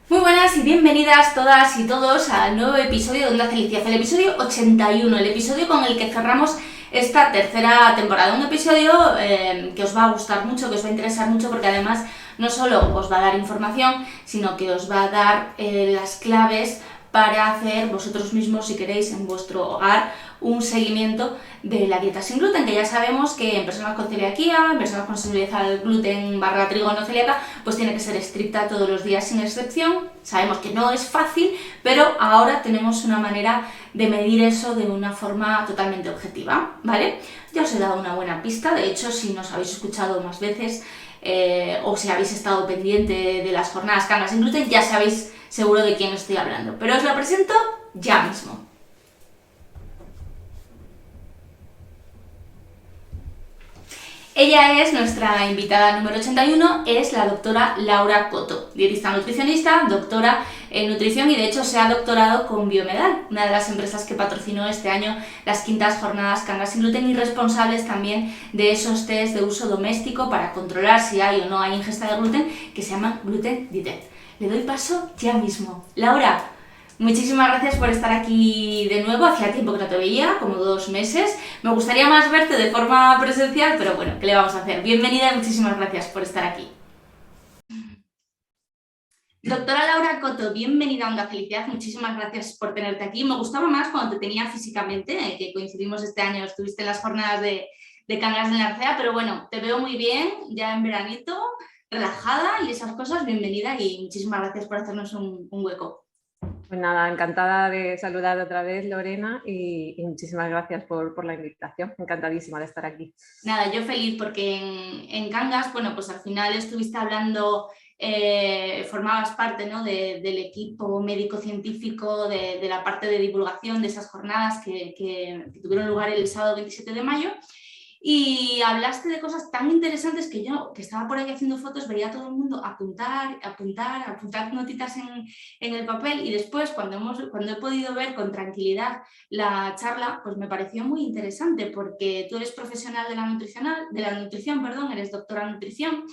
Muy buenas y bienvenidas todas y todos al nuevo episodio de Onda Felicidad, el episodio 81, el episodio con el que cerramos esta tercera temporada. Un episodio que os va a gustar mucho, que os va a interesar mucho, porque además no solo os va a dar información, sino que os va a dar las claves para hacer vosotros mismos, si queréis, en vuestro hogar un seguimiento de la dieta sin gluten, que ya sabemos que en personas con celiaquía, en personas con sensibilidad al gluten barra trigo no celíaca, pues tiene que ser estricta todos los días sin excepción. Sabemos que no es fácil, pero ahora tenemos una manera de medir eso de una forma totalmente objetiva, ¿vale? Ya os he dado una buena pista, de hecho, si nos habéis escuchado más veces o si habéis estado pendiente de las jornadas Cangas sin gluten, ya sabéis seguro de quién estoy hablando, pero os la presento ya mismo. Ella es nuestra invitada número 81, es la doctora Laura Coto, dietista nutricionista, doctora en nutrición y de hecho se ha doctorado con Biomedal, una de las empresas que patrocinó este año las quintas jornadas Cangas sin gluten y responsables también de esos test de uso doméstico para controlar si hay o no hay ingesta de gluten que se llaman Gluten Detect. Le doy paso ya mismo. Laura, muchísimas gracias por estar aquí de nuevo. Hacía tiempo que no te veía, como 2 meses. Me gustaría más verte de forma presencial, pero bueno, ¿qué le vamos a hacer? Bienvenida y muchísimas gracias por estar aquí. Doctora Laura Coto, bienvenida a Onda Felicidad. Muchísimas gracias por tenerte aquí. Me gustaba más cuando te tenía físicamente, que coincidimos este año, estuviste en las jornadas de Cangas de Narcea, pero bueno, te veo muy bien, ya en veranito, relajada y esas cosas. Bienvenida y muchísimas gracias por hacernos un hueco. Pues nada, encantada de saludar otra vez, Lorena, y muchísimas gracias por la invitación. Encantadísima de estar aquí. Nada, yo feliz porque en Cangas, bueno, pues al final estuviste hablando, formabas parte, ¿no? Del equipo médico-científico, de la parte de divulgación de esas jornadas que tuvieron lugar el sábado 27 de mayo. Y hablaste de cosas tan interesantes que yo, que estaba por ahí haciendo fotos, veía a todo el mundo apuntar notitas en el papel y después cuando he podido ver con tranquilidad la charla, pues me pareció muy interesante porque tú eres profesional de la nutrición, perdón, eres doctora en nutrición,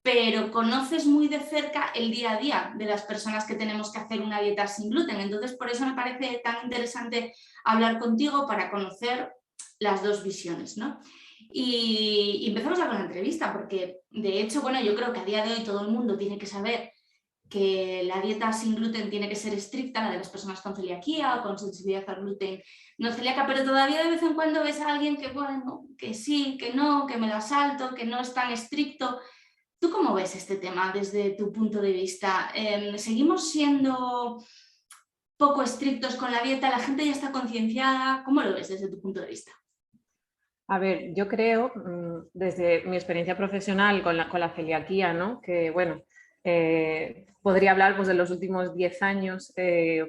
pero conoces muy de cerca el día a día de las personas que tenemos que hacer una dieta sin gluten. Entonces, por eso me parece tan interesante hablar contigo para conocer las dos visiones, ¿no? Y empezamos con la entrevista, porque de hecho, bueno, yo creo que a día de hoy todo el mundo tiene que saber que la dieta sin gluten tiene que ser estricta, la de las personas con celiaquía o con sensibilidad al gluten no celíaca, pero todavía de vez en cuando ves a alguien que, bueno, que sí, que no, que me la salto, que no es tan estricto. ¿Tú cómo ves este tema desde tu punto de vista? ¿Seguimos siendo poco estrictos con la dieta? ¿La gente ya está concienciada? ¿Cómo lo ves desde tu punto de vista? A ver, yo creo, desde mi experiencia profesional con la celiaquía, ¿no? Que bueno, podría hablar pues, de los últimos 10 años,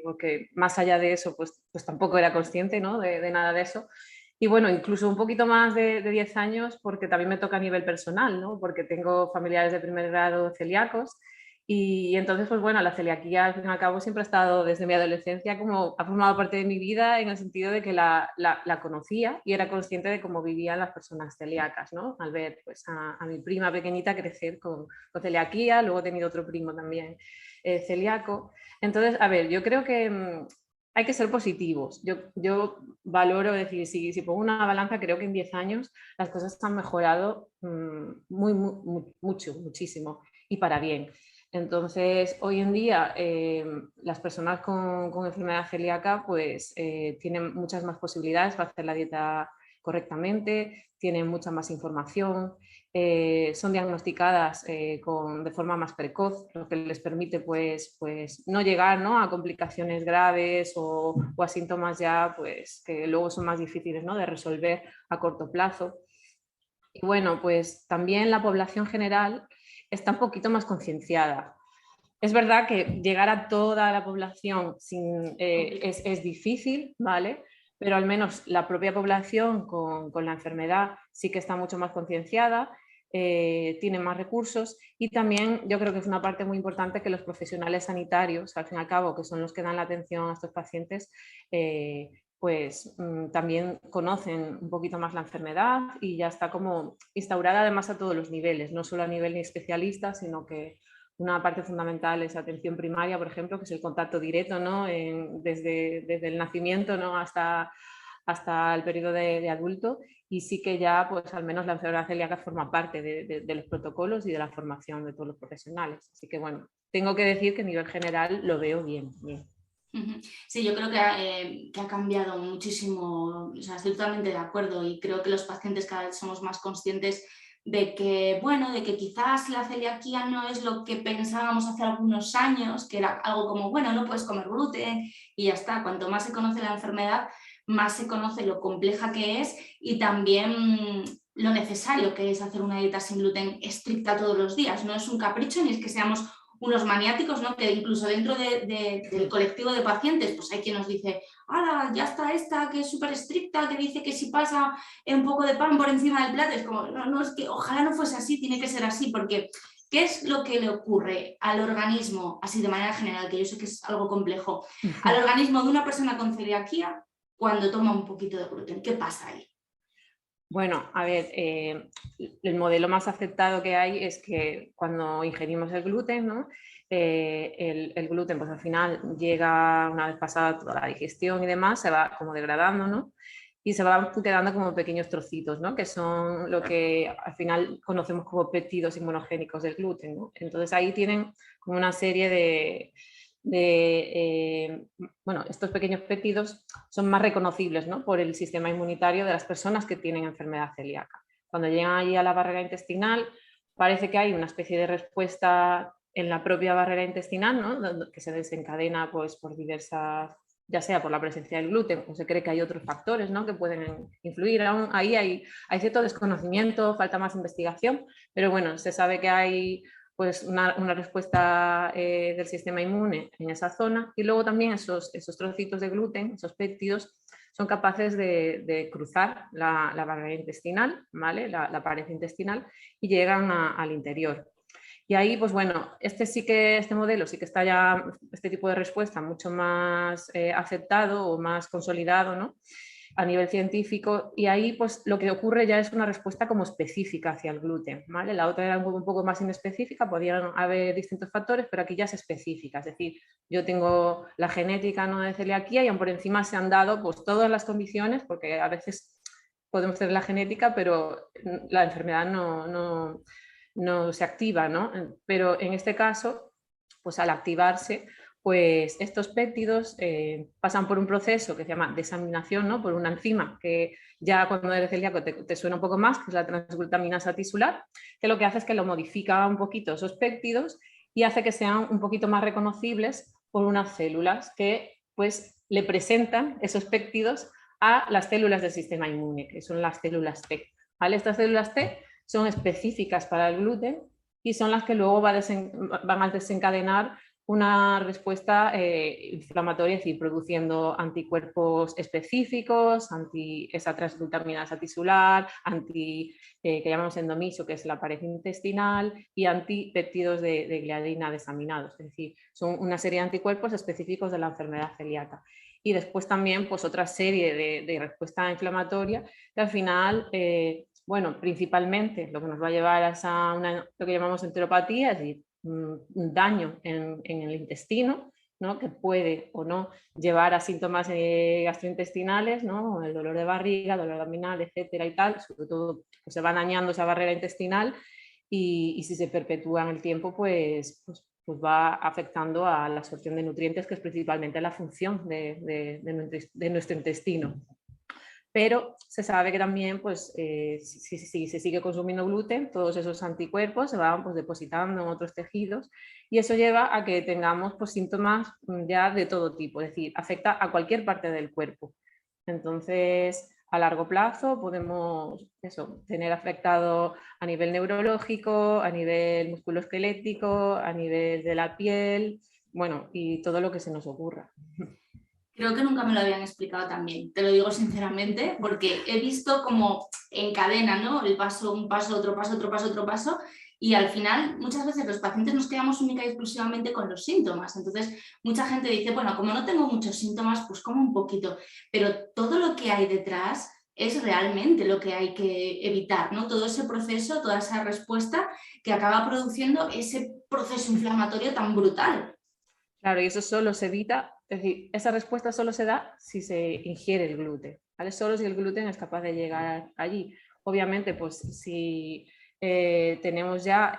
porque más allá de eso, pues tampoco era consciente, ¿no? de nada de eso. Y bueno, incluso un poquito más de 10 años, porque también me toca a nivel personal, ¿no? Porque tengo familiares de primer grado celíacos. Y entonces, pues bueno, la celiaquía al fin y al cabo siempre ha estado desde mi adolescencia, como ha formado parte de mi vida en el sentido de que la conocía y era consciente de cómo vivían las personas celíacas, ¿no? Al ver pues, a mi prima pequeñita crecer con celiaquía, luego he tenido otro primo también celíaco. Entonces, a ver, yo creo que hay que ser positivos. Yo valoro decir, si pongo una balanza, creo que en 10 años las cosas han mejorado mucho, muchísimo y para bien. Entonces, hoy en día, las personas con enfermedad celíaca pues, tienen muchas más posibilidades para hacer la dieta correctamente, tienen mucha más información, son diagnosticadas de forma más precoz, lo que les permite pues, no llegar, ¿no? a complicaciones graves o a síntomas ya pues, que luego son más difíciles, ¿no? de resolver a corto plazo. Y bueno, pues también la población general está un poquito más concienciada. Es verdad que llegar a toda la población es difícil, ¿vale? Pero al menos la propia población con la enfermedad sí que está mucho más concienciada, tiene más recursos y también yo creo que es una parte muy importante que los profesionales sanitarios, al fin y al cabo, que son los que dan la atención a estos pacientes, pues también conocen un poquito más la enfermedad y ya está como instaurada además a todos los niveles, no solo a nivel especialista, sino que una parte fundamental es atención primaria, por ejemplo, que es el contacto directo, ¿no? Desde el nacimiento, ¿no? hasta el periodo de adulto, y sí que ya pues al menos la enfermedad celíaca forma parte de los protocolos y de la formación de todos los profesionales. Así que bueno, tengo que decir que a nivel general lo veo bien. Sí, yo creo que ha cambiado muchísimo, o sea, estoy totalmente de acuerdo, y creo que los pacientes cada vez somos más conscientes de que, bueno, de que quizás la celiaquía no es lo que pensábamos hace algunos años, que era algo como, bueno, no puedes comer gluten y ya está. Cuanto más se conoce la enfermedad, más se conoce lo compleja que es y también lo necesario que es hacer una dieta sin gluten estricta todos los días. No es un capricho ni es que seamos unos maniáticos, ¿no? Que incluso dentro del colectivo de pacientes, pues hay quien nos dice, ¡hala, ya está esta que es súper estricta, que dice que si pasa un poco de pan por encima del plato! Es como, no, no, es que ojalá no fuese así, tiene que ser así, porque ¿qué es lo que le ocurre al organismo, así de manera general, que yo sé que es algo complejo, al organismo de una persona con celiaquía cuando toma un poquito de gluten? ¿Qué pasa ahí? Bueno, a ver, el modelo más aceptado que hay es que cuando ingerimos el gluten, ¿no? El gluten pues al final llega, una vez pasada toda la digestión y demás, se va como degradando, ¿no? Y se van quedando como pequeños trocitos, ¿no? Que son lo que al final conocemos como péptidos inmunogénicos del gluten, ¿no? Entonces ahí tienen como una serie bueno, estos pequeños péptidos son más reconocibles, ¿no? Por el sistema inmunitario de las personas que tienen enfermedad celíaca. Cuando llegan allí a la barrera intestinal, parece que hay una especie de respuesta en la propia barrera intestinal, ¿no? Que se desencadena pues, por diversas, ya sea por la presencia del gluten o se cree que hay otros factores, ¿no? Que pueden influir. Aún ahí hay cierto desconocimiento, falta más investigación, pero bueno, se sabe que hay pues una respuesta del sistema inmune en esa zona, y luego también esos trocitos de gluten, esos péptidos, son capaces de cruzar la barrera intestinal, ¿vale? La pared intestinal, y llegan al interior. Y ahí, pues bueno, este modelo sí que está ya, este tipo de respuesta mucho más aceptado o más consolidado, ¿no? A nivel científico, y ahí pues lo que ocurre ya es una respuesta como específica hacia el gluten, ¿vale? La otra era un poco más inespecífica, podían haber distintos factores, pero aquí ya es específica, es decir, yo tengo la genética, ¿no? de celiaquía, y aún por encima se han dado pues todas las condiciones, porque a veces podemos tener la genética, pero la enfermedad no se activa, ¿no? Pero en este caso, pues al activarse, pues estos péptidos pasan por un proceso que se llama desaminación, ¿no? Por una enzima que ya cuando eres celíaco te suena un poco más, que es la transglutaminasa tisular, que lo que hace es que lo modifica un poquito esos péptidos y hace que sean un poquito más reconocibles por unas células que pues le presentan esos péptidos a las células del sistema inmune, que son las células T. ¿Vale? Estas células T son específicas para el gluten y son las que luego van a desencadenar una respuesta inflamatoria, es decir, produciendo anticuerpos específicos, anti esa transglutaminasa tisular, que llamamos endomisio, que es la pared intestinal, y antipéptidos de gliadina desaminados, es decir, son una serie de anticuerpos específicos de la enfermedad celíaca. Y después también pues, otra serie de respuesta inflamatoria que al final bueno, principalmente lo que nos va a llevar a lo que llamamos enteropatía, es decir, un daño en el intestino, ¿no? Que puede o no llevar a síntomas gastrointestinales, ¿no? El dolor de barriga, dolor abdominal, etcétera y tal, sobre todo pues, se va dañando esa barrera intestinal y si se perpetúa en el tiempo, pues va afectando a la absorción de nutrientes, que es principalmente la función de nuestro intestino. Pero se sabe que también, pues, si se sigue consumiendo gluten, todos esos anticuerpos se van pues, depositando en otros tejidos, y eso lleva a que tengamos pues, síntomas ya de todo tipo, es decir, afecta a cualquier parte del cuerpo. Entonces, a largo plazo podemos tener afectado a nivel neurológico, a nivel musculoesquelético, a nivel de la piel, bueno, y todo lo que se nos ocurra. Creo que nunca me lo habían explicado tan bien, te lo digo sinceramente, porque he visto como en cadena, ¿no? El paso, un paso, otro paso, otro paso, otro paso, y al final muchas veces los pacientes nos quedamos única y exclusivamente con los síntomas. Entonces mucha gente dice, bueno, como no tengo muchos síntomas, pues como un poquito, pero todo lo que hay detrás es realmente lo que hay que evitar, ¿no? Todo ese proceso, toda esa respuesta que acaba produciendo ese proceso inflamatorio tan brutal. Claro, y eso solo se evita, es decir, esa respuesta solo se da si se ingiere el gluten, ¿vale? Solo si el gluten es capaz de llegar allí. Obviamente, pues si tenemos ya,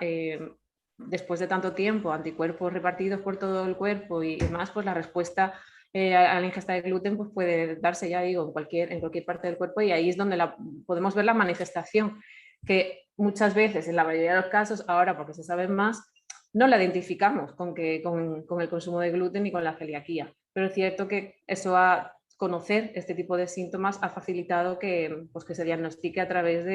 después de tanto tiempo, anticuerpos repartidos por todo el cuerpo y demás, pues la respuesta a la ingesta de gluten pues puede darse, ya digo, en cualquier parte del cuerpo, y ahí es donde podemos ver la manifestación, que muchas veces, en la mayoría de los casos, ahora porque se sabe más, no la identificamos con el consumo de gluten y con la celiaquía, pero es cierto que eso conocer este tipo de síntomas ha facilitado que, pues, que se diagnostique a través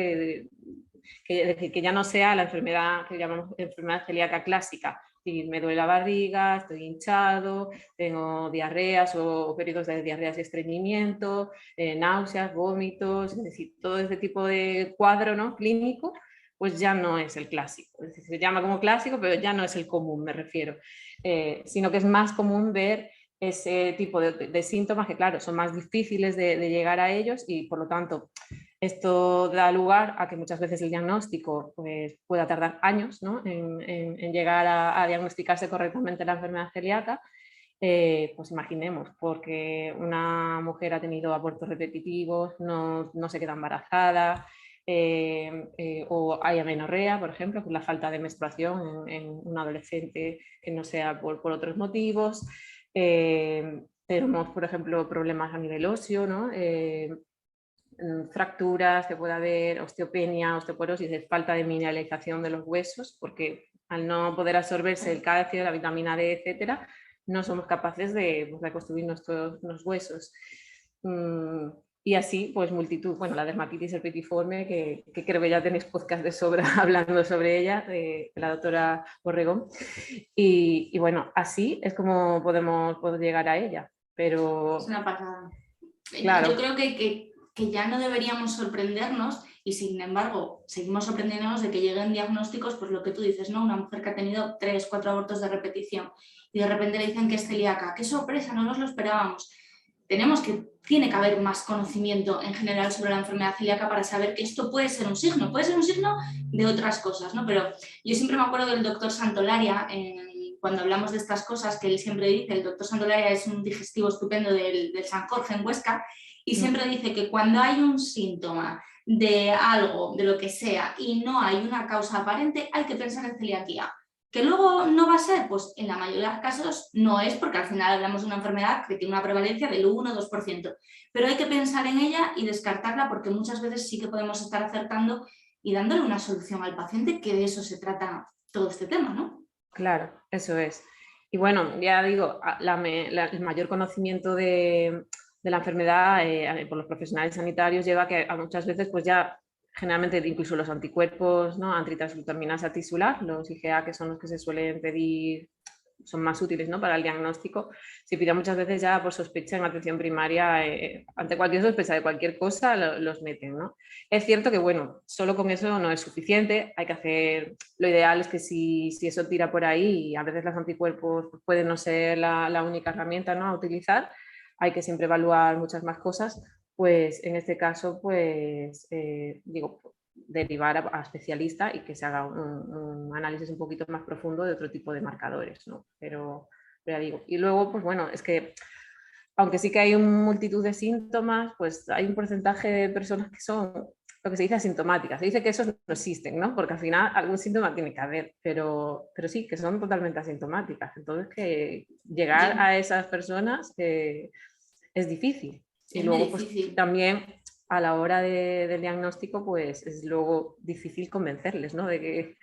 es decir, que ya no sea la enfermedad que llamamos enfermedad celíaca clásica. Si me duele la barriga, estoy hinchado, tengo diarreas o periodos de diarreas y estreñimiento, náuseas, vómitos, es decir, todo este tipo de cuadro, ¿no?, clínico, pues ya no es el clásico. Es decir, se llama como clásico, pero ya no es el común, me refiero. Sino que es más común ver ese tipo de síntomas que, claro, son más difíciles de llegar a ellos, y por lo tanto esto da lugar a que muchas veces el diagnóstico pues, pueda tardar años, ¿no?, en llegar a diagnosticarse correctamente la enfermedad celíaca. Pues imaginemos, porque una mujer ha tenido abortos repetitivos, no se queda embarazada, o hay amenorrea, por ejemplo, que es la falta de menstruación en un adolescente que no sea por otros motivos. Tenemos, por ejemplo, problemas a nivel óseo, ¿no? Fracturas, que puede haber osteopenia, osteoporosis, falta de mineralización de los huesos, porque al no poder absorberse el calcio, la vitamina D, etcétera, no somos capaces de reconstruir nuestros huesos. Y así, pues multitud. Bueno, la dermatitis herpetiforme, que creo que ya tenéis podcast de sobra hablando sobre ella, de la doctora Borregón. Y bueno, así es como podemos llegar a ella. Pero es una pasada. claro, yo creo que ya no deberíamos sorprendernos, y sin embargo seguimos sorprendiéndonos de que lleguen diagnósticos, pues lo que tú dices, ¿no? Una mujer que ha tenido 3, 4 abortos de repetición y de repente le dicen que es celíaca. ¡Qué sorpresa! No nos lo esperábamos. Tiene que haber más conocimiento en general sobre la enfermedad celíaca para saber que esto puede ser un signo de otras cosas, ¿no? Pero yo siempre me acuerdo del doctor Santolaria, cuando hablamos de estas cosas, que él siempre dice, el doctor Santolaria es un digestivo estupendo del San Jorge en Huesca, y siempre dice que cuando hay un síntoma de algo, de lo que sea, y no hay una causa aparente, hay que pensar en celiaquía. ¿Que luego no va a ser? Pues en la mayoría de los casos no es, porque al final hablamos de una enfermedad que tiene una prevalencia del 1 o 2%. Pero hay que pensar en ella y descartarla, porque muchas veces sí que podemos estar acertando y dándole una solución al paciente, que de eso se trata todo este tema, ¿no? Claro, eso es. Y bueno, ya digo, el mayor conocimiento de la enfermedad por los profesionales sanitarios lleva a que muchas veces pues ya generalmente incluso los anticuerpos, ¿no?, antitransglutaminasa tisular, los IgA, que son los que se suelen pedir, son más útiles, ¿no?, para el diagnóstico, se pide muchas veces ya por sospecha en atención primaria, ante cualquier sospecha de cualquier cosa los meten, ¿no? Es cierto que, bueno, solo con eso no es suficiente, hay que hacer, lo ideal es que si eso tira por ahí, y a veces los anticuerpos pueden no ser la única herramienta, ¿no?, a utilizar, hay que siempre evaluar muchas más cosas, pues en este caso, pues digo, derivar a especialista y que se haga un análisis un poquito más profundo de otro tipo de marcadores, ¿no? Pero ya digo, y luego, pues bueno, es que aunque sí que hay una multitud de síntomas, pues hay un porcentaje de personas que son lo que se dice asintomáticas. Se dice que esos no existen, ¿no? Porque al final algún síntoma tiene que haber, pero sí, que son totalmente asintomáticas. Entonces, que llegar a esas personas es difícil. Y luego, pues también a la hora del diagnóstico, pues es luego difícil convencerles, ¿no?, de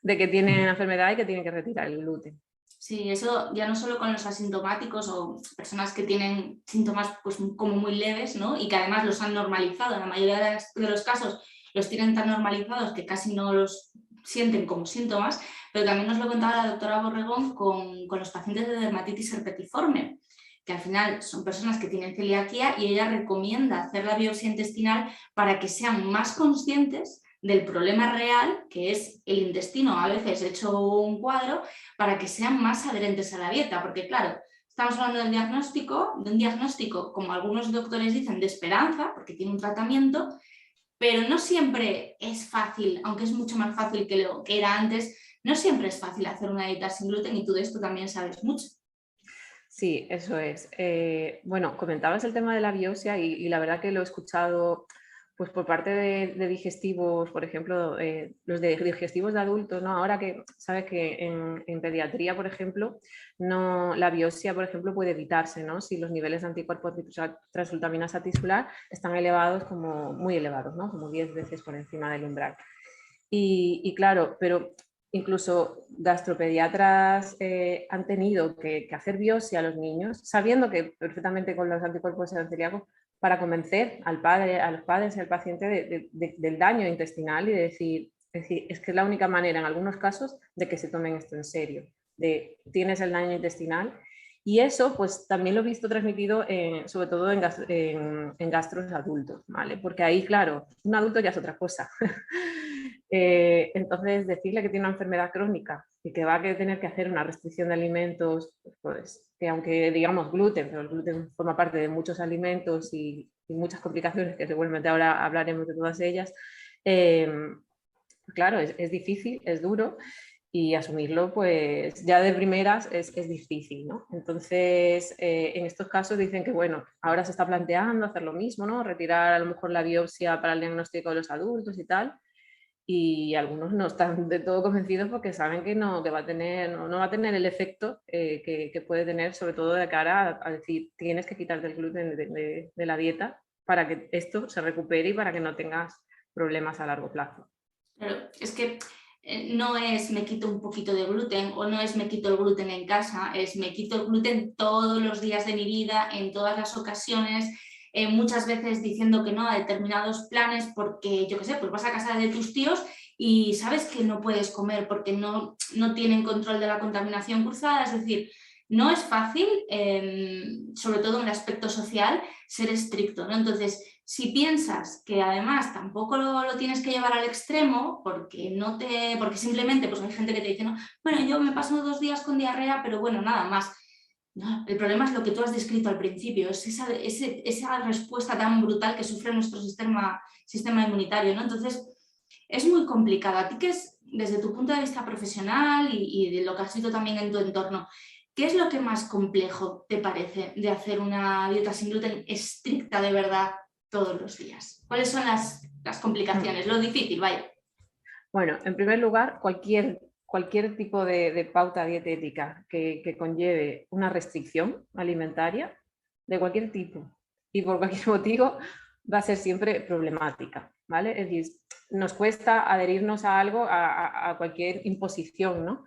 que tienen enfermedad y que tienen que retirar el gluten. Sí, eso ya no solo con los asintomáticos o personas que tienen síntomas pues como muy leves, ¿no?, y que además los han normalizado. En la mayoría de los casos los tienen tan normalizados que casi no los sienten como síntomas, pero también nos lo contaba la doctora Borregón con los pacientes de dermatitis herpetiforme, que al final son personas que tienen celiaquía, y ella recomienda hacer la biopsia intestinal para que sean más conscientes del problema real, que es el intestino a veces hecho un cuadro, para que sean más adherentes a la dieta, porque claro, estamos hablando del diagnóstico, de un diagnóstico, como algunos doctores dicen, de esperanza, porque tiene un tratamiento, pero no siempre es fácil, aunque es mucho más fácil que lo que era antes, no siempre es fácil hacer una dieta sin gluten y tú de esto también sabes mucho. Sí, eso es. Bueno, comentabas el tema de la biopsia y la verdad que lo he escuchado pues por parte de digestivos, por ejemplo, los de digestivos de adultos, ¿no? Ahora que sabes que en pediatría, por ejemplo, no, la biopsia, por ejemplo, puede evitarse, ¿no? Si los niveles de anticuerpos transglutaminasa tisular están elevados, como muy elevados, ¿no? Como 10 veces por encima del umbral. Y claro, pero incluso gastropediatras han tenido que hacer biopsia a los niños, sabiendo que perfectamente con los anticuerpos eran celíacos, para convencer al padre, a los padres y al paciente del daño intestinal y de decir, es que es la única manera en algunos casos de que se tomen esto en serio, de tienes el daño intestinal. Y eso pues también lo he visto transmitido sobre todo en gastros adultos, ¿vale? Porque ahí, claro, un adulto ya es otra cosa. Entonces, decirle que tiene una enfermedad crónica y que va a tener que hacer una restricción de alimentos, pues que aunque digamos gluten, pero el gluten forma parte de muchos alimentos y muchas complicaciones, que seguramente ahora hablaremos de todas ellas, claro, es difícil, es duro y asumirlo pues ya de primeras es difícil, ¿no? Entonces, en estos casos dicen que bueno, ahora se está planteando hacer lo mismo, ¿no? Retirar a lo mejor la biopsia para el diagnóstico de los adultos y tal, y algunos no están de todo convencidos porque saben que no, que va a tener, no va a tener el efecto que puede tener, sobre todo de cara a decir, tienes que quitarte el gluten de la dieta para que esto se recupere y para que no tengas problemas a largo plazo. Pero es que no es me quito un poquito de gluten o no es me quito el gluten en casa, es me quito el gluten todos los días de mi vida, en todas las ocasiones, muchas veces diciendo que no a determinados planes porque, yo qué sé, pues vas a casa de tus tíos y sabes que no puedes comer porque no tienen control de la contaminación cruzada, es decir, no es fácil, sobre todo en el aspecto social, ser estricto, ¿no? Entonces, si piensas que además tampoco lo tienes que llevar al extremo, porque simplemente pues hay gente que te dice, no, bueno, yo me paso 2 días con diarrea, pero bueno, nada más. No, el problema es lo que tú has descrito al principio, es esa respuesta tan brutal que sufre nuestro sistema inmunitario, ¿no? Entonces, es muy complicado. A ti, que es desde tu punto de vista profesional y de lo que has visto también en tu entorno, ¿qué es lo que más complejo te parece de hacer una dieta sin gluten estricta de verdad todos los días? ¿Cuáles son las complicaciones? Lo difícil, vaya. Bueno, en primer lugar, cualquier tipo de pauta dietética que conlleve una restricción alimentaria de cualquier tipo y por cualquier motivo va a ser siempre problemática, ¿vale? Es decir, nos cuesta adherirnos a algo, a cualquier imposición, ¿no?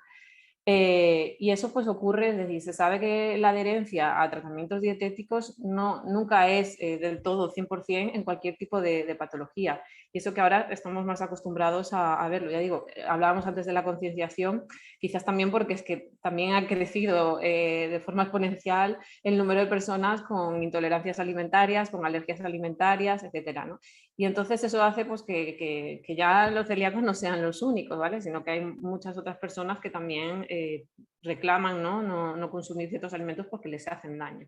Y eso pues ocurre, es decir, se sabe que la adherencia a tratamientos dietéticos nunca es del todo 100% en cualquier tipo de patología. Y eso que ahora estamos más acostumbrados a verlo. Ya digo, hablábamos antes de la concienciación, quizás también porque es que también ha crecido de forma exponencial el número de personas con intolerancias alimentarias, con alergias alimentarias, etcétera, ¿no? Y entonces eso hace pues, que ya los celíacos no sean los únicos, ¿vale? Sino que hay muchas otras personas que también reclaman no consumir ciertos alimentos porque les hacen daño.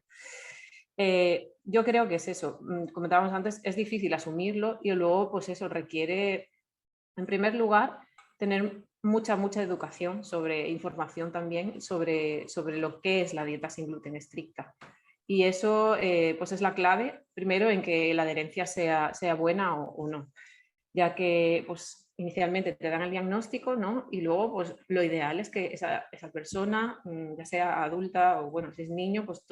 Yo creo que es eso, comentábamos antes, es difícil asumirlo y luego pues eso requiere, en primer lugar, tener mucha educación sobre información también sobre lo que es la dieta sin gluten estricta. Y eso pues es la clave, primero, en que la adherencia sea buena o no, ya que pues, inicialmente te dan el diagnóstico, ¿no? Y luego pues, lo ideal es que esa persona, ya sea adulta o bueno, si es niño, pues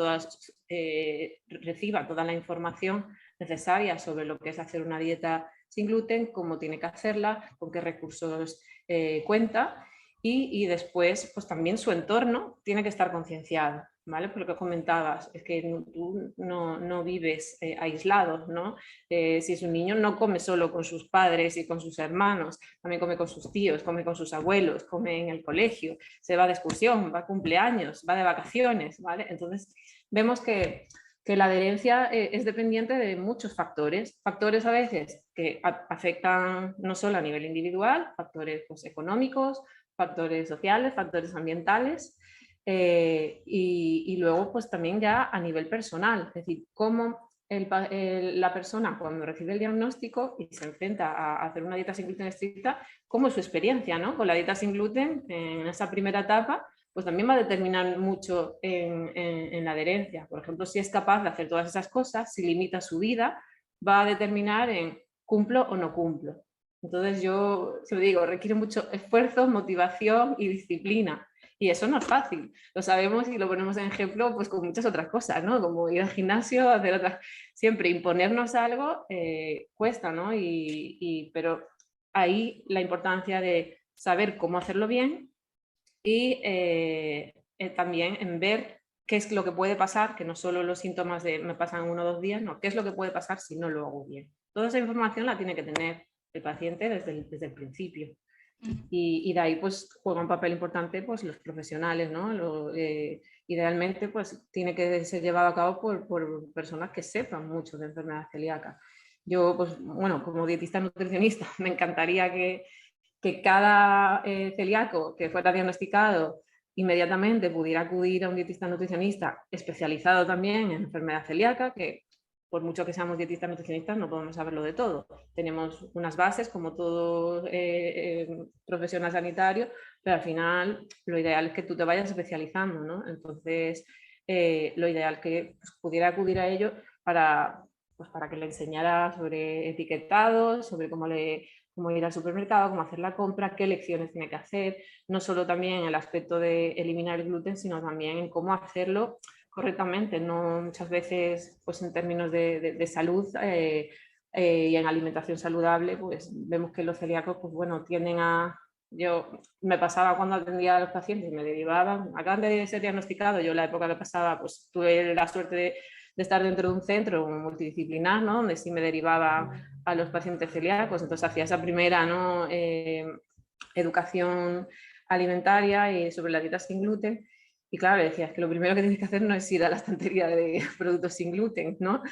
reciba toda la información necesaria sobre lo que es hacer una dieta sin gluten, cómo tiene que hacerla, con qué recursos cuenta y después pues también su entorno tiene que estar concienciado, ¿vale? Por lo que comentabas, es que tú no vives aislado, ¿no? Si es un niño no come solo con sus padres y con sus hermanos, también come con sus tíos, come con sus abuelos, come en el colegio, se va de excursión, va a cumpleaños, va de vacaciones, ¿vale? Entonces vemos que la adherencia es dependiente de muchos factores a veces que afectan no solo a nivel individual, factores pues, económicos, factores sociales, factores ambientales y y luego pues también ya a nivel personal, es decir, cómo la persona cuando recibe el diagnóstico y se enfrenta a hacer una dieta sin gluten estricta, cómo es su experiencia, ¿no? Con la dieta sin gluten en esa primera etapa, pues también va a determinar mucho en la adherencia. Por ejemplo, si es capaz de hacer todas esas cosas, si limita su vida, va a determinar en cumplo o no cumplo. Entonces yo se lo digo, requiere mucho esfuerzo, motivación y disciplina. Y eso no es fácil, lo sabemos y lo ponemos en ejemplo pues con muchas otras cosas, ¿no? Como ir al gimnasio, hacer otras... Siempre imponernos algo cuesta, ¿no? Pero ahí la importancia de saber cómo hacerlo bien y también en ver qué es lo que puede pasar, que no solo los síntomas de me pasan 1 o 2 días, no, qué es lo que puede pasar si no lo hago bien. Toda esa información la tiene que tener el paciente desde el principio. Y de ahí pues juega un papel importante pues los profesionales, ¿no? Idealmente pues tiene que ser llevado a cabo por personas que sepan mucho de enfermedad celíaca. Yo pues bueno, como dietista nutricionista me encantaría que cada celíaco que fuera diagnosticado inmediatamente pudiera acudir a un dietista nutricionista especializado también en enfermedad celíaca, que por mucho que seamos dietistas nutricionistas no podemos saberlo de todo. Tenemos unas bases como todo profesional sanitario, pero al final lo ideal es que tú te vayas especializando, ¿no? Entonces, lo ideal es que pues, pudiera acudir a ello pues, para que le enseñara sobre etiquetados, sobre cómo ir al supermercado, cómo hacer la compra, qué lecciones tiene que hacer, no solo también en el aspecto de eliminar el gluten, sino también en cómo hacerlo correctamente, no muchas veces pues en términos de salud y en alimentación saludable, pues vemos que los celíacos pues bueno, tienden a... Yo me pasaba cuando atendía a los pacientes, me derivaban, acaban de ser diagnosticados, yo la época que pasaba pues tuve la suerte de estar dentro de un centro multidisciplinar, ¿no? Donde sí me derivaba a los pacientes celíacos, entonces hacía esa primera, ¿no? Educación alimentaria y sobre la dieta sin gluten. Y claro, le decía, es que lo primero que tienes que hacer no es ir a la estantería de productos sin gluten, ¿no?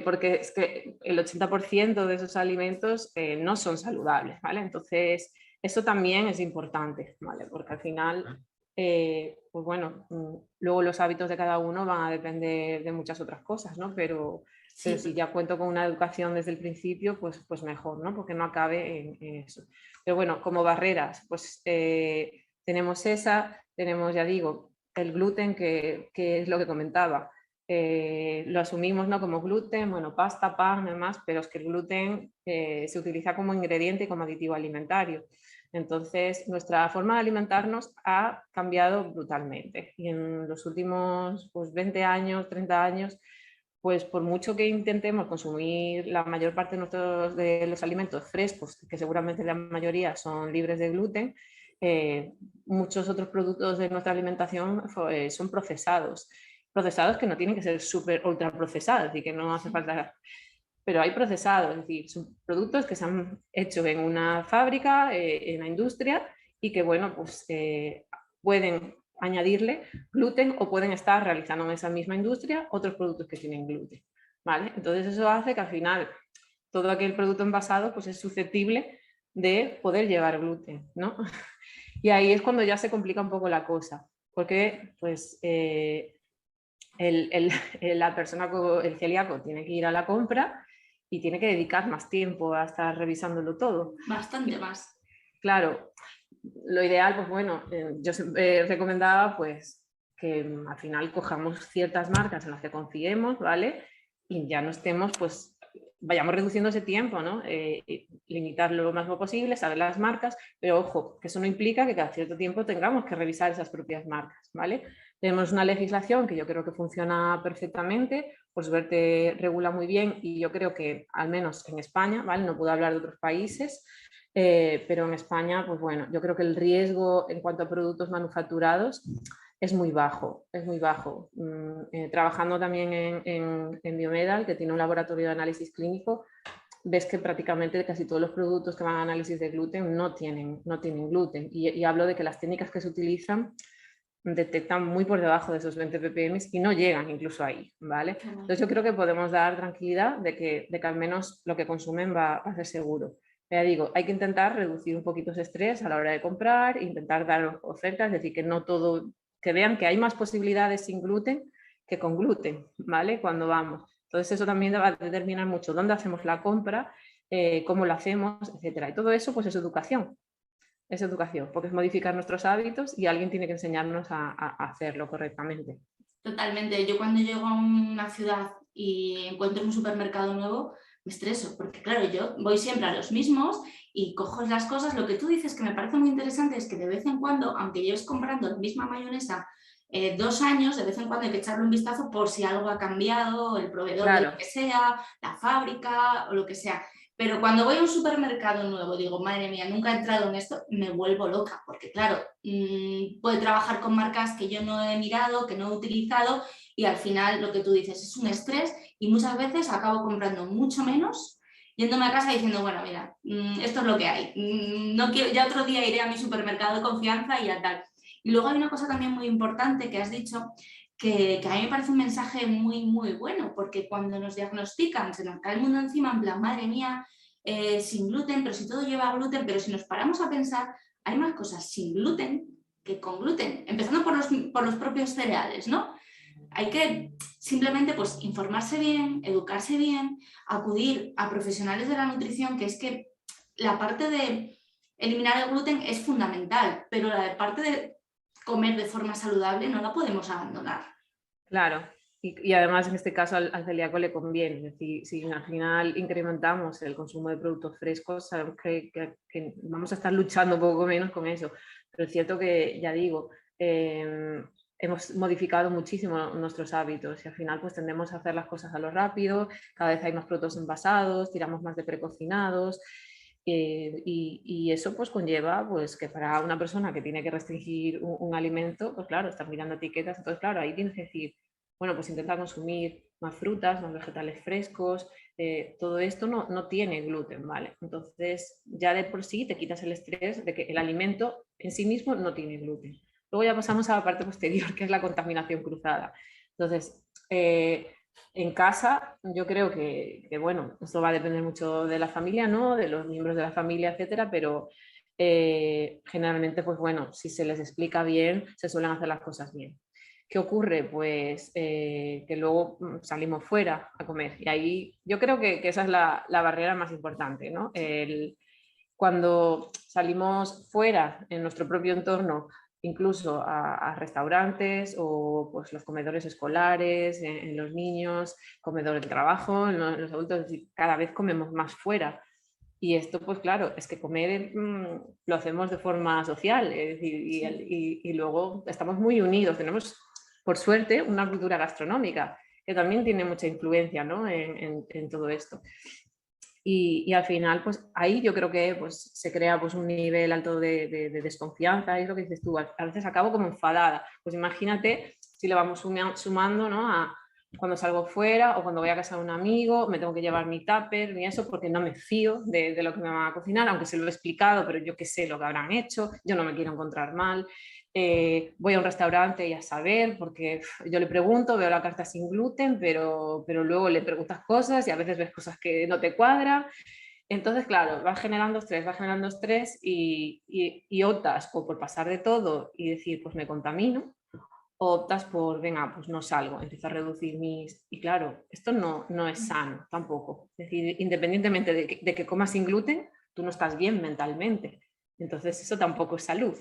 Porque es que el 80% de esos alimentos no son saludables, ¿vale? Entonces, eso también es importante, ¿vale? Porque al final, pues bueno, luego los hábitos de cada uno van a depender de muchas otras cosas, ¿no? Pero si ya cuento con una educación desde el principio, pues mejor, ¿no? Porque no acabe en eso. Pero bueno, como barreras, pues tenemos esa, tenemos, ya digo, el gluten, que es lo que comentaba. Lo asumimos, ¿no? Como gluten, bueno, pasta, pan, demás, pero es que el gluten se utiliza como ingrediente y como aditivo alimentario. Entonces, nuestra forma de alimentarnos ha cambiado brutalmente. Y en los últimos pues, 20 años, 30 años, pues por mucho que intentemos consumir la mayor parte de los alimentos frescos, que seguramente la mayoría son libres de gluten, muchos otros productos de nuestra alimentación son procesados que no tienen que ser súper ultra procesados y que no hace falta, pero hay procesados, es decir, son productos que se han hecho en una fábrica, en la industria y que bueno, pues pueden añadirle gluten o pueden estar realizando en esa misma industria otros productos que tienen gluten, ¿vale? Entonces eso hace que al final todo aquel producto envasado pues es susceptible de poder llevar gluten, ¿no? Y ahí es cuando ya se complica un poco la cosa, porque pues la persona, el celíaco, tiene que ir a la compra y tiene que dedicar más tiempo a estar revisándolo todo. Bastante más. Claro, lo ideal, pues bueno, yo recomendaba pues que al final cojamos ciertas marcas en las que confiemos, ¿vale? Y ya no estemos, pues vayamos reduciendo ese tiempo, ¿no? Limitarlo lo más posible, saber las marcas, pero ojo, que eso no implica que cada cierto tiempo tengamos que revisar esas propias marcas, ¿vale? Tenemos una legislación que yo creo que funciona perfectamente, por suerte regula muy bien y yo creo que al menos en España, ¿vale? No puedo hablar de otros países, pero en España, pues bueno, yo creo que el riesgo en cuanto a productos manufacturados es muy bajo, es muy bajo. Trabajando también en Biomedal, que tiene un laboratorio de análisis clínico, ves que prácticamente casi todos los productos que van a análisis de gluten no tienen gluten. Y hablo de que las técnicas que se utilizan detectan muy por debajo de esos 20 ppm y no llegan incluso ahí, ¿vale? Entonces yo creo que podemos dar tranquilidad de que al menos lo que consumen va a ser seguro. Ya digo, hay que intentar reducir un poquito ese estrés a la hora de comprar, intentar dar ofertas, es decir, que no todo que vean que hay más posibilidades sin gluten que con gluten, ¿vale? Cuando vamos. Entonces eso también va a determinar mucho dónde hacemos la compra, cómo lo hacemos, etcétera. Y todo eso pues es educación. Es educación, porque es modificar nuestros hábitos y alguien tiene que enseñarnos a hacerlo correctamente. Totalmente. Yo cuando llego a una ciudad y encuentro un supermercado nuevo, me estreso, porque claro, yo voy siempre a los mismos y cojo las cosas. Lo que tú dices que me parece muy interesante es que de vez en cuando, aunque lleves comprando la misma mayonesa 2 años, de vez en cuando hay que echarle un vistazo por si algo ha cambiado, el proveedor de lo que sea, la fábrica o lo que sea. Pero cuando voy a un supermercado nuevo, digo, madre mía, nunca he entrado en esto, me vuelvo loca, porque claro, puede trabajar con marcas que yo no he mirado, que no he utilizado, y al final lo que tú dices es un estrés y muchas veces acabo comprando mucho menos, yéndome a casa diciendo, bueno, mira, esto es lo que hay, no quiero, ya otro día iré a mi supermercado de confianza y ya tal. Y luego hay una cosa también muy importante que has dicho, que a mí me parece un mensaje muy, muy bueno, porque cuando nos diagnostican, se nos cae el mundo encima, en plan, madre mía, sin gluten, pero si todo lleva gluten, pero si nos paramos a pensar, hay más cosas sin gluten que con gluten, empezando por los propios cereales, ¿no? Hay que simplemente pues informarse bien, educarse bien, acudir a profesionales de la nutrición, que es que la parte de eliminar el gluten es fundamental, pero la parte de comer de forma saludable no la podemos abandonar. Claro, y además en este caso al celíaco le conviene, es decir, si al final incrementamos el consumo de productos frescos, sabemos que vamos a estar luchando un poco menos con eso, pero es cierto que, ya digo, hemos modificado muchísimo nuestros hábitos y al final pues tendemos a hacer las cosas a lo rápido, cada vez hay más productos envasados, tiramos más de precocinados. Y eso pues conlleva pues que para una persona que tiene que restringir un alimento, pues claro, estás mirando etiquetas, entonces claro, ahí tienes que decir, bueno, pues intenta consumir más frutas, más vegetales frescos, todo esto no tiene gluten, ¿vale? Entonces ya de por sí te quitas el estrés de que el alimento en sí mismo no tiene gluten. Luego ya pasamos a la parte posterior, que es la contaminación cruzada. Entonces, en casa, yo creo bueno, esto va a depender mucho de la familia, ¿no? De los miembros de la familia, etcétera, pero generalmente, pues bueno, si se les explica bien, se suelen hacer las cosas bien. ¿Qué ocurre? Pues que luego salimos fuera a comer y ahí yo creo que esa es la barrera más importante, ¿no? Cuando salimos fuera en nuestro propio entorno, incluso a restaurantes o pues, los comedores escolares, en los niños, comedores de trabajo, en los adultos, es decir, cada vez comemos más fuera. Y esto, pues claro, es que comer lo hacemos de forma social, es decir, y luego estamos muy unidos, tenemos, por suerte, una cultura gastronómica que también tiene mucha influencia, ¿no? en todo esto. Y al final, pues ahí yo creo que pues, se crea pues, un nivel alto de desconfianza, es lo que dices tú, a veces acabo como enfadada. Pues imagínate si le vamos sumando, ¿no? A cuando salgo fuera o cuando voy a casa de un amigo, me tengo que llevar mi tupper ni eso porque no me fío de lo que me van a cocinar, aunque se lo he explicado, pero yo qué sé lo que habrán hecho, yo no me quiero encontrar mal. Voy a un restaurante y a saber, porque yo le pregunto, veo la carta sin gluten, pero luego le preguntas cosas y a veces ves cosas que no te cuadran. Entonces, claro, vas generando estrés y optas o por pasar de todo y decir, pues me contamino, o optas por, venga, pues no salgo, empiezo a reducir mis... Y claro, esto no es sano tampoco. Es decir, independientemente de que comas sin gluten, tú no estás bien mentalmente. Entonces, eso tampoco es salud.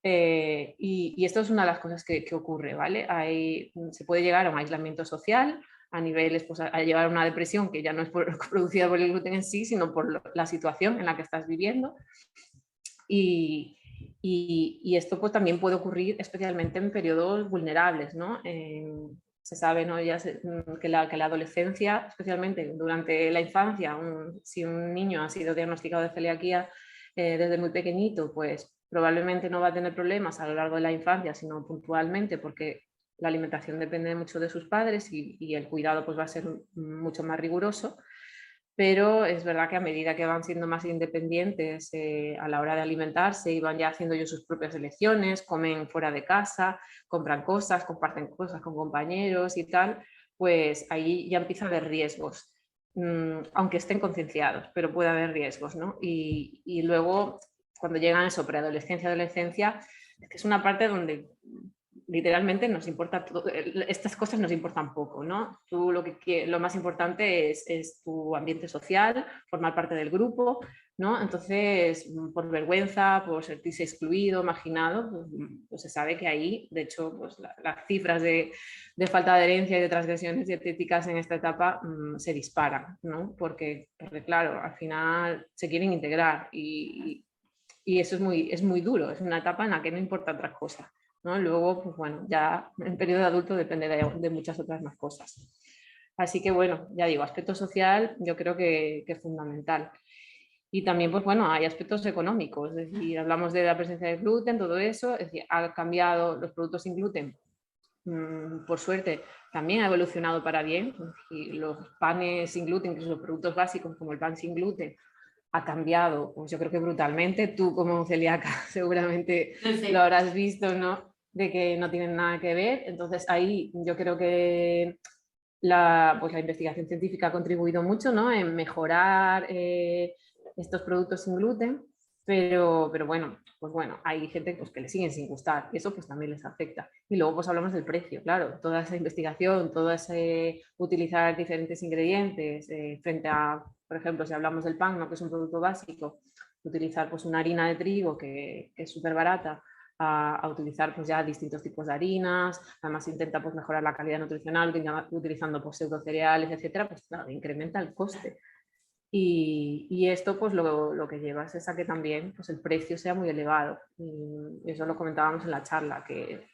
Y esto es una de las cosas que ocurre, ¿vale? Se puede llegar a un aislamiento social, a niveles, pues a llevar a una depresión que ya no es producida por el gluten en sí, sino por la situación en la que estás viviendo. Y esto pues también puede ocurrir especialmente en periodos vulnerables, ¿no? Se sabe, ¿no? que la adolescencia, especialmente durante la infancia, si un niño ha sido diagnosticado de celiaquía desde muy pequeñito, pues probablemente no va a tener problemas a lo largo de la infancia, sino puntualmente, porque la alimentación depende mucho de sus padres y el cuidado pues va a ser mucho más riguroso. Pero es verdad que a medida que van siendo más independientes a la hora de alimentarse y van ya haciendo ellos sus propias elecciones, comen fuera de casa, compran cosas, comparten cosas con compañeros y tal, pues ahí ya empieza a haber riesgos, aunque estén concienciados, pero puede haber riesgos, ¿no? Y luego, cuando llegan a eso, preadolescencia, adolescencia, es que es una parte donde literalmente nos importa todo, estas cosas nos importan poco, ¿no? Tú lo más importante es tu ambiente social, formar parte del grupo, ¿no? Entonces, por vergüenza, por sentirse excluido, marginado, pues se sabe que ahí, de hecho, pues las cifras de falta de herencia y de transgresiones dietéticas en esta etapa se disparan, ¿no? Porque, claro, al final se quieren integrar y eso es muy duro, es una etapa en la que no importa otras cosas, ¿no? Luego, pues bueno, ya en periodo adulto depende de muchas otras más cosas. Así que bueno, ya digo, aspecto social yo creo que es fundamental. Y también, pues bueno, hay aspectos económicos, es decir, hablamos de la presencia de gluten, todo eso, es decir, ha cambiado los productos sin gluten, por suerte, también ha evolucionado para bien, y los panes sin gluten, que son los productos básicos como el pan sin gluten, ha cambiado, pues yo creo que brutalmente. Tú como celíaca seguramente lo habrás visto, ¿no? De que no tienen nada que ver. Entonces ahí yo creo que pues la investigación científica ha contribuido mucho, ¿no? En mejorar estos productos sin gluten, pero bueno, pues bueno, hay gente pues, que le siguen sin gustar y eso pues también les afecta. Y luego pues hablamos del precio, claro, toda esa investigación, todo ese utilizar diferentes ingredientes frente a, por ejemplo, si hablamos del pan, ¿no? Que es un producto básico, utilizar pues una harina de trigo que es súper barata, a utilizar pues ya distintos tipos de harinas, además intenta pues mejorar la calidad nutricional utilizando pues pseudocereales, etcétera, pues claro, incrementa el coste. Y esto pues lo que lleva es a que también pues, el precio sea muy elevado. Y eso lo comentábamos en la charla, que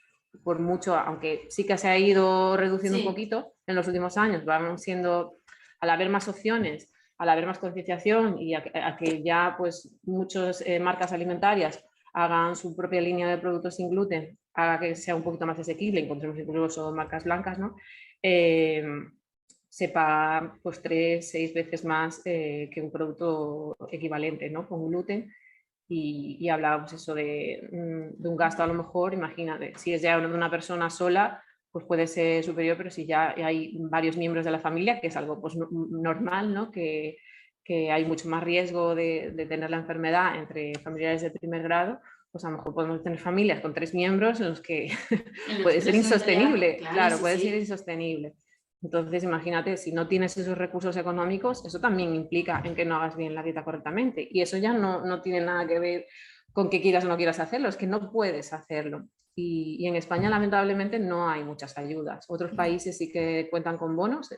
por mucho, aunque sí que se ha ido reduciendo un poquito en los últimos años, van siendo, al haber más opciones, al haber más concienciación y a que ya pues muchas marcas alimentarias hagan su propia línea de productos sin gluten, haga que sea un poquito más asequible, encontremos incluso marcas blancas, ¿no? Se paga pues 3-6 veces más que un producto equivalente, ¿no? Con gluten. Y hablábamos eso de un gasto a lo mejor, imagínate, si es ya de una persona sola, pues puede ser superior, pero si ya hay varios miembros de la familia, que es algo pues, normal, ¿no? Que hay mucho más riesgo de tener la enfermedad entre familiares de primer grado, pues a lo mejor podemos tener familias con 3 miembros en los que puede ser insostenible, claro, puede ser insostenible. Entonces, imagínate, si no tienes esos recursos económicos, eso también implica en que no hagas bien la dieta correctamente. Y eso ya no tiene nada que ver con que quieras o no quieras hacerlo, es que no puedes hacerlo. Y en España, lamentablemente, no hay muchas ayudas. Otros países sí que cuentan con bonos,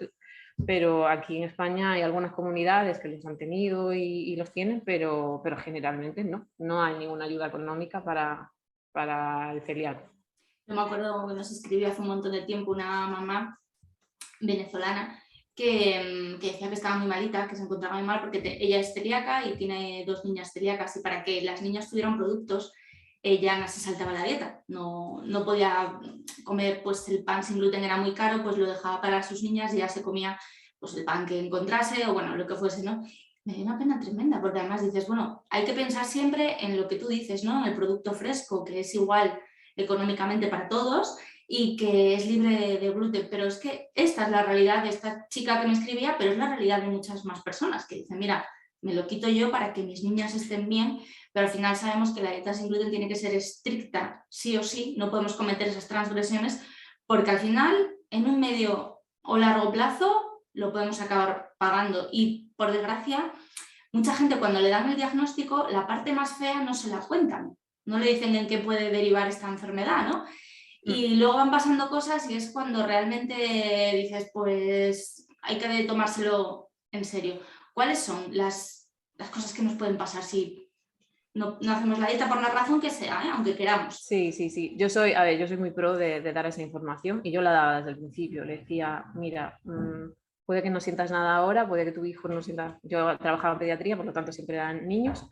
pero aquí en España hay algunas comunidades que los han tenido y los tienen, pero generalmente no hay ninguna ayuda económica para el celíaco. Yo me acuerdo que nos escribió hace un montón de tiempo una mamá venezolana que decía que estaba muy malita, que se encontraba muy mal porque ella es celíaca y tiene 2 niñas celíacas, y para que las niñas tuvieran productos ella se saltaba la dieta, no podía comer, pues el pan sin gluten era muy caro, pues lo dejaba para sus niñas y ya se comía pues el pan que encontrase o bueno, lo que fuese, ¿no? Me dio una pena tremenda, porque además dices, bueno, hay que pensar siempre en lo que tú dices, ¿no? En el producto fresco, que es igual económicamente para todos y que es libre de gluten, pero es que esta es la realidad de esta chica que me escribía, pero es la realidad de muchas más personas que dicen, mira, me lo quito yo para que mis niñas estén bien, pero al final sabemos que la dieta sin gluten tiene que ser estricta, sí o sí, no podemos cometer esas transgresiones, porque al final, en un medio o largo plazo, lo podemos acabar pagando. Y por desgracia, mucha gente cuando le dan el diagnóstico, la parte más fea no se la cuentan, no le dicen en qué puede derivar esta enfermedad, ¿no? Y luego van pasando cosas y es cuando realmente dices, pues hay que tomárselo en serio. ¿Cuáles son las cosas que nos pueden pasar si no hacemos la dieta por la razón que sea, aunque queramos? Sí. Yo soy muy pro de dar esa información y yo la daba desde el principio. Le decía, mira, puede que no sientas nada ahora, puede que tu hijo no sienta... Yo trabajaba en pediatría, por lo tanto siempre eran niños.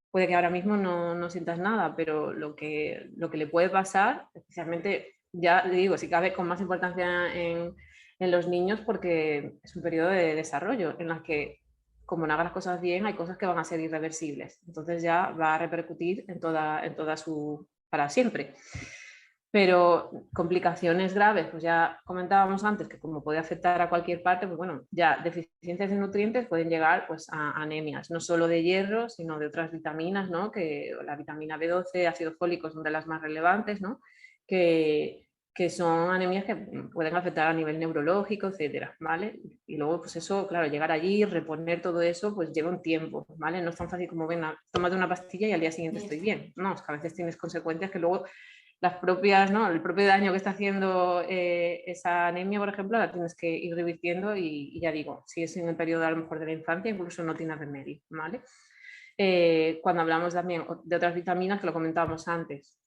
Puede que ahora mismo no sientas nada, pero lo que le puede pasar, especialmente, ya le digo, si cabe con más importancia en los niños, porque es un periodo de desarrollo en el que como no haga las cosas bien, hay cosas que van a ser irreversibles. Entonces ya va a repercutir en toda su... para siempre. Pero complicaciones graves, pues ya comentábamos antes que como puede afectar a cualquier parte, pues bueno, ya deficiencias de nutrientes pueden llegar pues a anemias, no solo de hierro, sino de otras vitaminas, ¿no? Que la vitamina B12, ácido fólico son de las más relevantes, ¿no? que son anemias que pueden afectar a nivel neurológico, etcétera, ¿vale? Y luego, pues eso, claro, llegar allí, reponer todo eso, pues lleva un tiempo, ¿vale? No es tan fácil como, venga, tómate una pastilla y al día siguiente estoy bien. No, es que a veces tienes consecuencias que luego las propias, ¿no? El propio daño que está haciendo esa anemia, por ejemplo, la tienes que ir revirtiendo y ya digo, si es en el periodo a lo mejor de la infancia, incluso no tiene remedio, ¿vale? Cuando hablamos también de otras vitaminas, que lo comentábamos antes,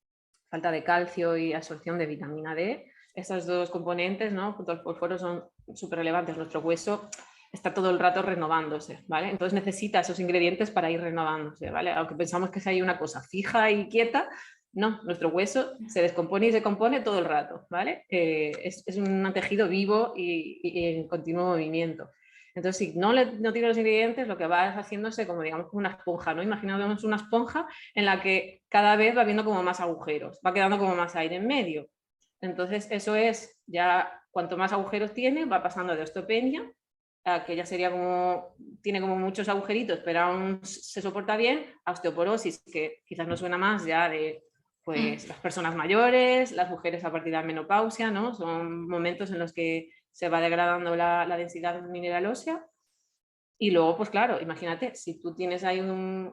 falta de calcio y absorción de vitamina D, estos dos componentes, ¿no? Junto al fósforo son súper relevantes. Nuestro hueso está todo el rato renovándose, ¿vale? Entonces necesita esos ingredientes para ir renovándose, ¿vale? Aunque pensamos que hay una cosa fija y quieta, no, nuestro hueso se descompone y se compone todo el rato, ¿vale? Es un tejido vivo y en continuo movimiento. Entonces, si no tiene los ingredientes, lo que va es haciéndose como, digamos, como una esponja, ¿no? Imaginamos una esponja en la que cada vez va viendo como más agujeros, va quedando como más aire en medio. Entonces, eso es, ya cuanto más agujeros tiene, va pasando de osteopenia, que ya sería como, tiene como muchos agujeritos, pero aún se soporta bien, a osteoporosis, que quizás nos suena más ya de pues las personas mayores, las mujeres a partir de la menopausia, ¿no? Son momentos en los que se va degradando la densidad mineral ósea. Y luego, pues claro, imagínate, si tú tienes ahí un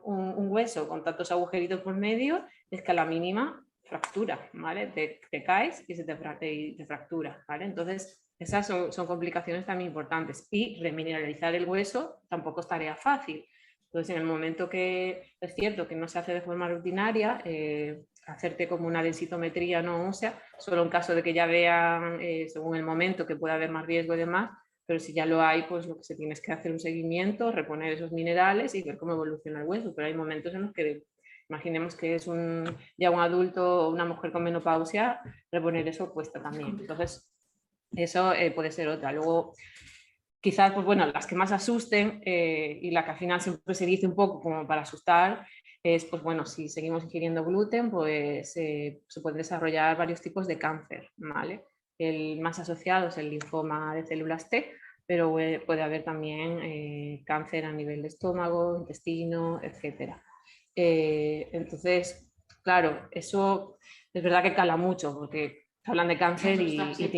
hueso con tantos agujeritos por medio, es que a la mínima fractura, ¿vale? Te caes y te fractura, ¿vale? Entonces, esas son complicaciones también importantes. Y remineralizar el hueso tampoco es tarea fácil. Entonces, en el momento que es cierto que no se hace de forma rutinaria, hacerte como una densitometría no ósea, solo en caso de que ya vean, según el momento, que pueda haber más riesgo y demás, pero si ya lo hay, pues lo que se tiene es que hacer un seguimiento, reponer esos minerales y ver cómo evoluciona el hueso. Pero hay momentos en los que, imaginemos que es ya un adulto o una mujer con menopausia, reponer eso cuesta también. Entonces, eso puede ser otra. Luego, quizás, pues bueno, las que más asusten y la que al final siempre se dice un poco como para asustar es, pues bueno, si seguimos ingiriendo gluten, pues se pueden desarrollar varios tipos de cáncer, ¿vale? El más asociado es el linfoma de células T, pero puede haber también cáncer a nivel de estómago, intestino, etc. Entonces, claro, eso es verdad que cala mucho porque hablan de cáncer y te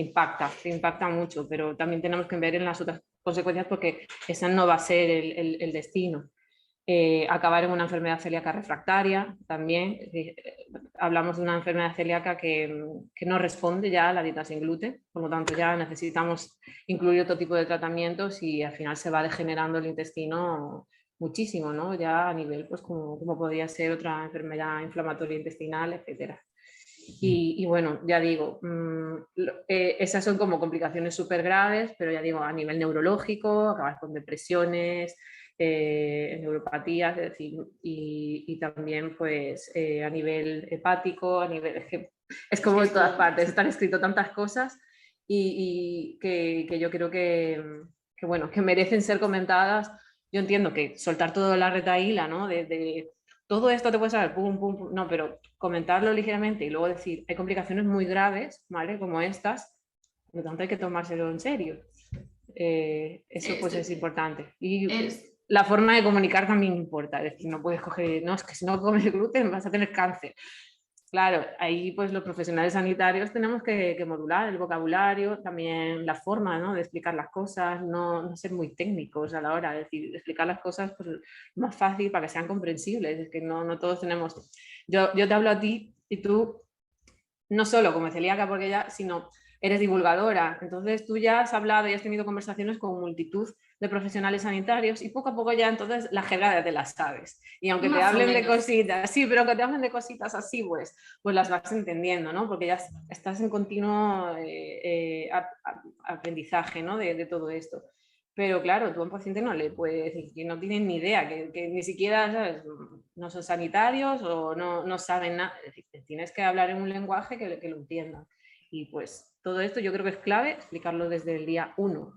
impacta mucho, pero también tenemos que ver en las otras consecuencias porque esa no va a ser el destino. Acabar en una enfermedad celíaca refractaria también. Hablamos de una enfermedad celíaca que no responde ya a la dieta sin gluten, por lo tanto ya necesitamos incluir otro tipo de tratamientos y al final se va degenerando el intestino muchísimo, ¿no? Ya a nivel, pues como podría ser otra enfermedad inflamatoria intestinal, etcétera. Y bueno, ya digo, esas son como complicaciones súper graves, pero ya digo, a nivel neurológico, acabas con depresiones, neuropatías, es decir, y también pues a nivel hepático, es como en todas partes, están escrito tantas cosas y que yo creo bueno, que merecen ser comentadas. Yo entiendo que soltar toda la retahíla, ¿no? De todo esto te puede saber, pum, pum, pum, no, pero comentarlo ligeramente y luego decir, hay complicaciones muy graves, ¿vale? Como estas, por lo tanto hay que tomárselo en serio. Eso pues es importante. Y la forma de comunicar también importa, es decir, no puedes coger, no, es que si no comes gluten vas a tener cáncer. Claro, ahí pues los profesionales sanitarios tenemos que modular el vocabulario, también la forma, ¿no? De explicar las cosas, no ser muy técnicos a la hora de explicar las cosas pues, más fácil para que sean comprensibles. Es que no todos tenemos... Yo te hablo a ti y tú, no solo como celíaca porque ya, sino eres divulgadora. Entonces tú ya has hablado y has tenido conversaciones con multitud de profesionales sanitarios y poco a poco ya entonces la jerga ya te las sabes. Y aunque te hablen de cositas, sí, pero aunque te hablen de cositas así, pues las vas entendiendo, ¿no? Porque ya estás en continuo aprendizaje, ¿no? De todo esto. Pero claro, tú a un paciente no le puedes decir que no tienen ni idea, que ni siquiera, ¿sabes? No son sanitarios o no saben nada. Es decir, tienes que hablar en un lenguaje que lo entiendan. Y pues todo esto yo creo que es clave explicarlo desde el día 1.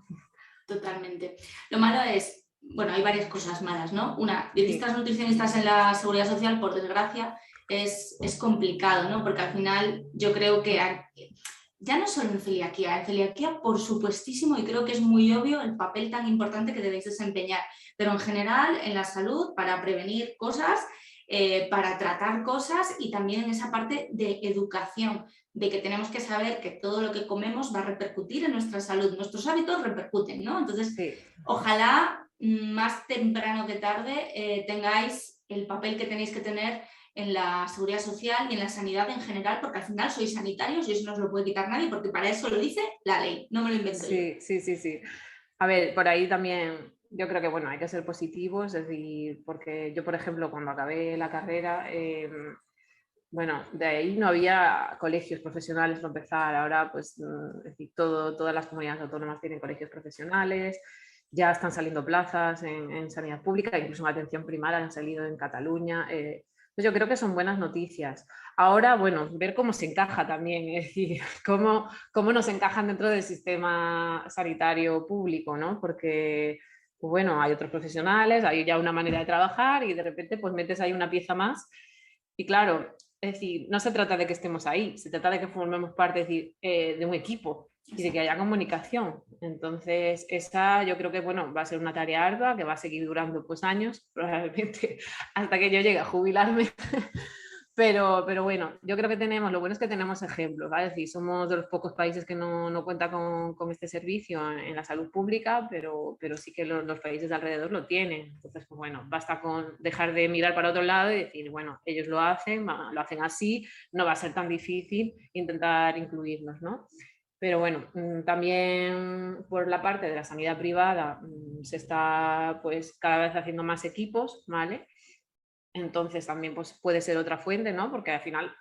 Totalmente. Lo malo es, bueno, hay varias cosas malas, ¿no? Una, dietistas nutricionistas en la seguridad social, por desgracia, es complicado, ¿no? Porque al final yo creo que ya no solo en celiaquía por supuestísimo, y creo que es muy obvio el papel tan importante que debéis desempeñar, pero en general en la salud, para prevenir cosas, para tratar cosas, y también en esa parte de educación, de que tenemos que saber que todo lo que comemos va a repercutir en nuestra salud, nuestros hábitos repercuten, ¿no? Entonces, Sí. ojalá más temprano que tarde tengáis el papel que tenéis que tener en la seguridad social y en la sanidad en general, porque al final sois sanitarios y eso no os lo puede quitar nadie, porque para eso lo dice la ley, no me lo invento yo. Sí. A ver, por ahí también yo creo que bueno, hay que ser positivos, es decir, porque yo, por ejemplo, cuando acabé la carrera, bueno, de ahí no había colegios profesionales para empezar, ahora pues es decir, todas las comunidades autónomas tienen colegios profesionales, ya están saliendo plazas en sanidad pública, incluso en atención primaria han salido en Cataluña. Pues yo creo que son buenas noticias. Ahora, bueno, ver cómo se encaja también, es decir, cómo nos encajan dentro del sistema sanitario público, ¿no? Porque, pues bueno, hay otros profesionales, hay ya una manera de trabajar y de repente pues metes ahí una pieza más. Y claro, es decir, no se trata de que estemos ahí, se trata de que formemos parte, es decir, de un equipo y de que haya comunicación. Entonces, esa yo creo que bueno, va a ser una tarea ardua que va a seguir durando pues años, probablemente hasta que yo llegue a jubilarme. Pero bueno, yo creo que lo bueno es que tenemos ejemplos, ¿vale? Es decir, somos de los pocos países que no cuentan con este servicio en la salud pública, pero sí que los países de alrededor lo tienen. Entonces, pues bueno, basta con dejar de mirar para otro lado y decir, bueno, ellos lo hacen así, no va a ser tan difícil intentar incluirnos, ¿no? Pero bueno, también por la parte de la sanidad privada se está pues cada vez haciendo más equipos, ¿vale? Entonces también pues, puede ser otra fuente, ¿no? Porque al final,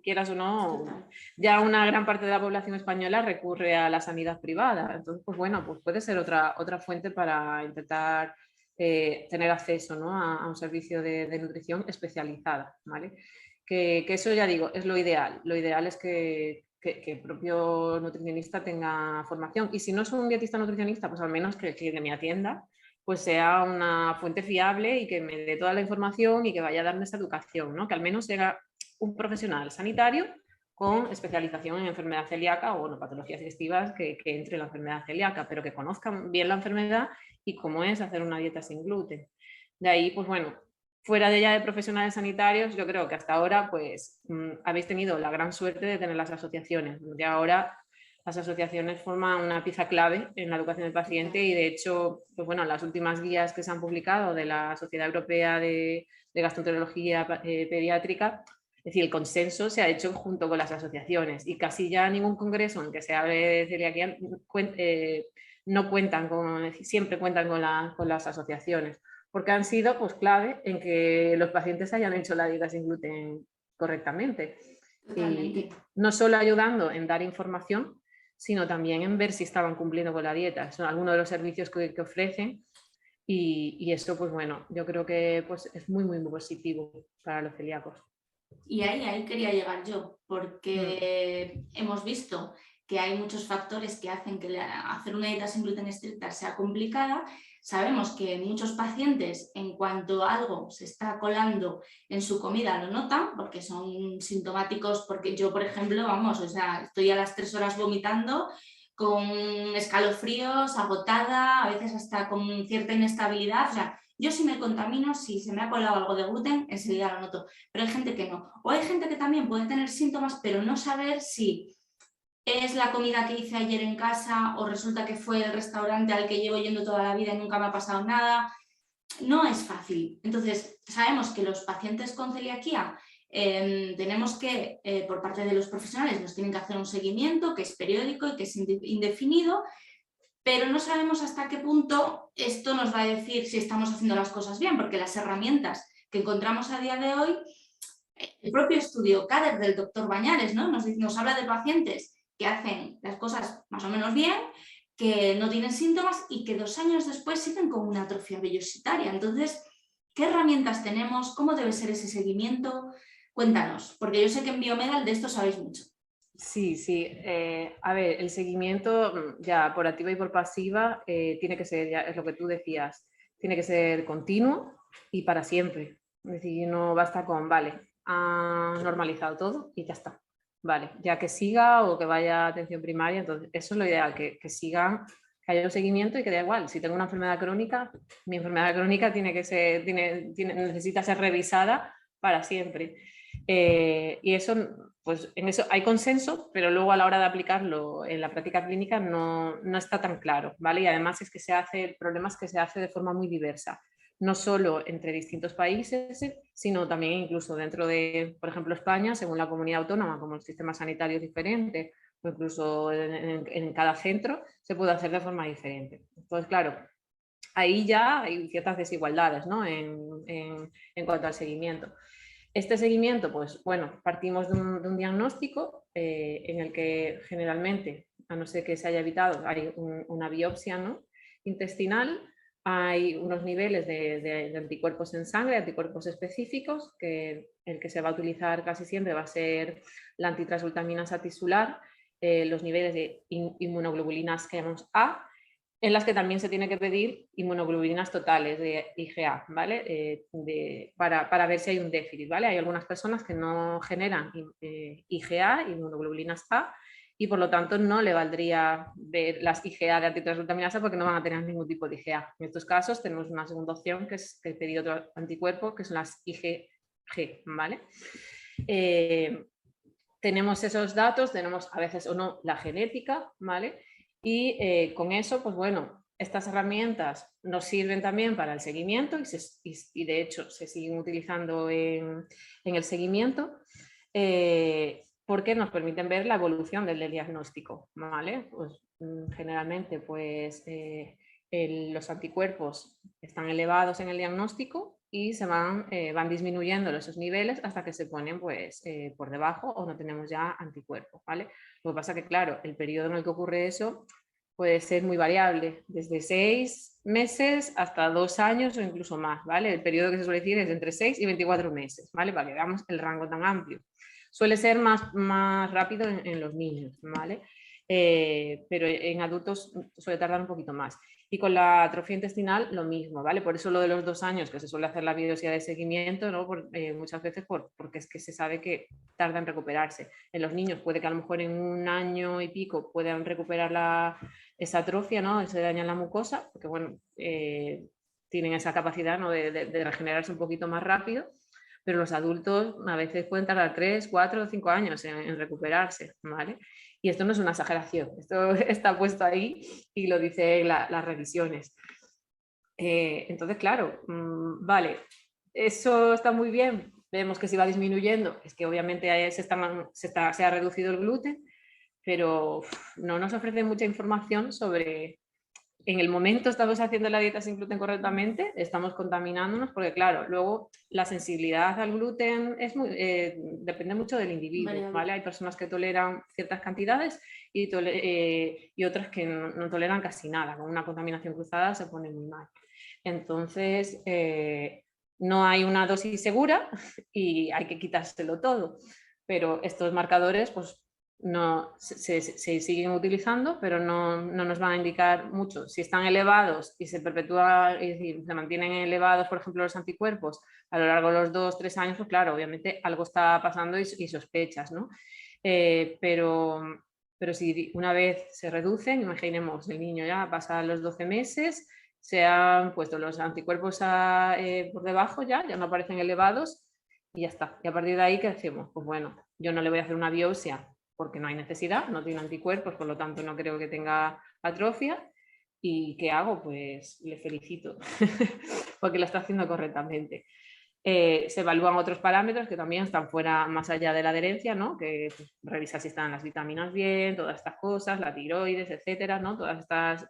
quieras o no, ya una gran parte de la población española recurre a la sanidad privada. Entonces, pues bueno, pues puede ser otra fuente para intentar tener acceso, ¿no? a un servicio de nutrición especializada, ¿vale? Que eso ya digo, es lo ideal. Lo ideal es que el propio nutricionista tenga formación. Y si no es un dietista nutricionista, pues al menos que me atienda pues sea una fuente fiable y que me dé toda la información y que vaya a darme esa educación, ¿no? Que al menos sea un profesional sanitario con especialización en enfermedad celíaca o bueno, patologías digestivas que entre en la enfermedad celíaca, pero que conozcan bien la enfermedad y cómo es hacer una dieta sin gluten. De ahí, pues bueno, fuera de ya de profesionales sanitarios, yo creo que hasta ahora pues habéis tenido la gran suerte de tener las asociaciones, donde ahora las asociaciones forman una pieza clave en la educación del paciente y de hecho, pues bueno, las últimas guías que se han publicado de la Sociedad Europea de Gastroenterología Pediátrica, es decir, el consenso se ha hecho junto con las asociaciones y casi ya ningún congreso en que se hable de celiaquía no cuentan siempre cuentan con las asociaciones, porque han sido pues clave en que los pacientes hayan hecho la dieta sin gluten correctamente. Y no solo ayudando en dar información, sino también en ver si estaban cumpliendo con la dieta. Son algunos de los servicios que ofrecen y esto, pues bueno, yo creo que pues, es muy positivo para los celíacos. Y ahí quería llegar yo, porque hemos visto que hay muchos factores que hacen que hacer una dieta sin gluten estricta sea complicada. Sabemos que muchos pacientes, en cuanto algo se está colando en su comida, lo notan, porque son sintomáticos, porque yo, por ejemplo, vamos, o sea, estoy a las 3 horas vomitando, con escalofríos, agotada, a veces hasta con cierta inestabilidad, o sea, yo si me contamino, si se me ha colado algo de gluten, enseguida lo noto, pero hay gente que no. O hay gente que también puede tener síntomas, pero no saber si es la comida que hice ayer en casa o resulta que fue el restaurante al que llevo yendo toda la vida y nunca me ha pasado nada. No es fácil. Entonces, sabemos que los pacientes con celiaquía tenemos que, por parte de los profesionales, nos tienen que hacer un seguimiento que es periódico y que es indefinido, pero no sabemos hasta qué punto esto nos va a decir si estamos haciendo las cosas bien, porque las herramientas que encontramos a día de hoy, el propio estudio CADER del doctor Bañares, ¿no? nos habla de pacientes que hacen las cosas más o menos bien, que no tienen síntomas y que 2 años después siguen con una atrofia vellositaria. Entonces, ¿qué herramientas tenemos? ¿Cómo debe ser ese seguimiento? Cuéntanos, porque yo sé que en Biomedal de esto sabéis mucho. Sí. A ver, el seguimiento ya por activa y por pasiva tiene que ser, ya es lo que tú decías, tiene que ser continuo y para siempre. Es decir, no basta con, vale, ha normalizado todo y ya está. Vale, ya que siga o que vaya a atención primaria, entonces eso es lo ideal, que sigan, que haya un seguimiento y que da igual. Si tengo una enfermedad crónica, mi enfermedad crónica tiene que ser, necesita ser revisada para siempre. Y eso, pues en eso hay consenso, pero luego a la hora de aplicarlo en la práctica clínica no está tan claro, ¿vale? Y además es que el problema es que se hace de forma muy diversa, no solo entre distintos países, sino también incluso dentro de, por ejemplo, España, según la comunidad autónoma, como el sistema sanitario es diferente, o incluso en cada centro, se puede hacer de forma diferente. Entonces, claro, ahí ya hay ciertas desigualdades, ¿no? En cuanto al seguimiento. Este seguimiento, pues bueno, partimos de un diagnóstico en el que generalmente, a no ser que se haya evitado, hay una biopsia, ¿no?, intestinal, hay unos niveles de anticuerpos en sangre, anticuerpos específicos, que el que se va a utilizar casi siempre va a ser la antitransglutaminasa tisular, los niveles de inmunoglobulinas que llamamos A, en las que también se tiene que pedir inmunoglobulinas totales de IgA, ¿vale? Para ver si hay un déficit, ¿vale? Hay algunas personas que no generan IgA, inmunoglobulinas A, y por lo tanto no le valdría ver las IgA de antitransglutaminasa porque no van a tener ningún tipo de IgA. En estos casos tenemos una segunda opción, que es el pedir otro anticuerpo, que son las IgG, ¿vale? Tenemos esos datos, tenemos a veces o no la genética, ¿vale? Y con eso, pues bueno, estas herramientas nos sirven también para el seguimiento y de hecho se siguen utilizando en el seguimiento porque nos permiten ver la evolución del diagnóstico, ¿vale? Pues generalmente pues los anticuerpos están elevados en el diagnóstico y se van disminuyendo esos niveles hasta que se ponen pues por debajo o no tenemos ya anticuerpos, ¿vale? Lo que pasa que, claro, el periodo en el que ocurre eso puede ser muy variable, desde 6 meses hasta 2 años o incluso más, ¿vale? El periodo que se suele decir es entre 6 y 24 meses, ¿vale? Para que veamos el rango tan amplio. Suele ser más rápido en los niños, ¿vale? Pero en adultos suele tardar un poquito más. Y con la atrofia intestinal lo mismo, ¿vale? Por eso lo de los 2 años que se suele hacer la biopsia de seguimiento, ¿no? Muchas veces porque es que se sabe que tarda en recuperarse. En los niños puede que a lo mejor en 1 año y pico puedan recuperar esa atrofia, ¿no? Se daña la mucosa, porque bueno, tienen esa capacidad, ¿no?, de regenerarse un poquito más rápido, pero los adultos a veces pueden tardar 3, 4 o 5 años en recuperarse, ¿vale? Y esto no es una exageración, esto está puesto ahí y lo dicen las revisiones. Entonces, claro, vale, eso está muy bien, vemos que se va disminuyendo, es que obviamente se ha reducido el gluten, pero no nos ofrece mucha información sobre, en el momento estamos haciendo la dieta sin gluten correctamente, estamos contaminándonos, porque claro, luego la sensibilidad al gluten depende mucho del individuo, ¿vale? Hay personas que toleran ciertas cantidades y otras que no toleran casi nada, con una contaminación cruzada se pone muy mal. Entonces, no hay una dosis segura y hay que quitárselo todo, pero estos marcadores, pues, no se siguen utilizando, pero no nos van a indicar mucho. Si están elevados y se perpetúa, es decir, se mantienen elevados, por ejemplo, los anticuerpos a lo largo de los 2-3 años, pues claro, obviamente algo está pasando y sospechas, ¿no? Pero si una vez se reducen, imaginemos, el niño ya pasa los 12 meses, se han puesto los anticuerpos por debajo, ya no aparecen elevados y ya está. Y a partir de ahí, ¿qué hacemos? Pues bueno, yo no le voy a hacer una biopsia porque no hay necesidad, no tiene anticuerpos, por lo tanto no creo que tenga atrofia. ¿Y qué hago? Pues le felicito porque lo está haciendo correctamente. Se evalúan otros parámetros que también están fuera, más allá de la adherencia, ¿no? Que pues, revisa si están las vitaminas bien, todas estas cosas, la tiroides, etcétera, ¿no? Todas estas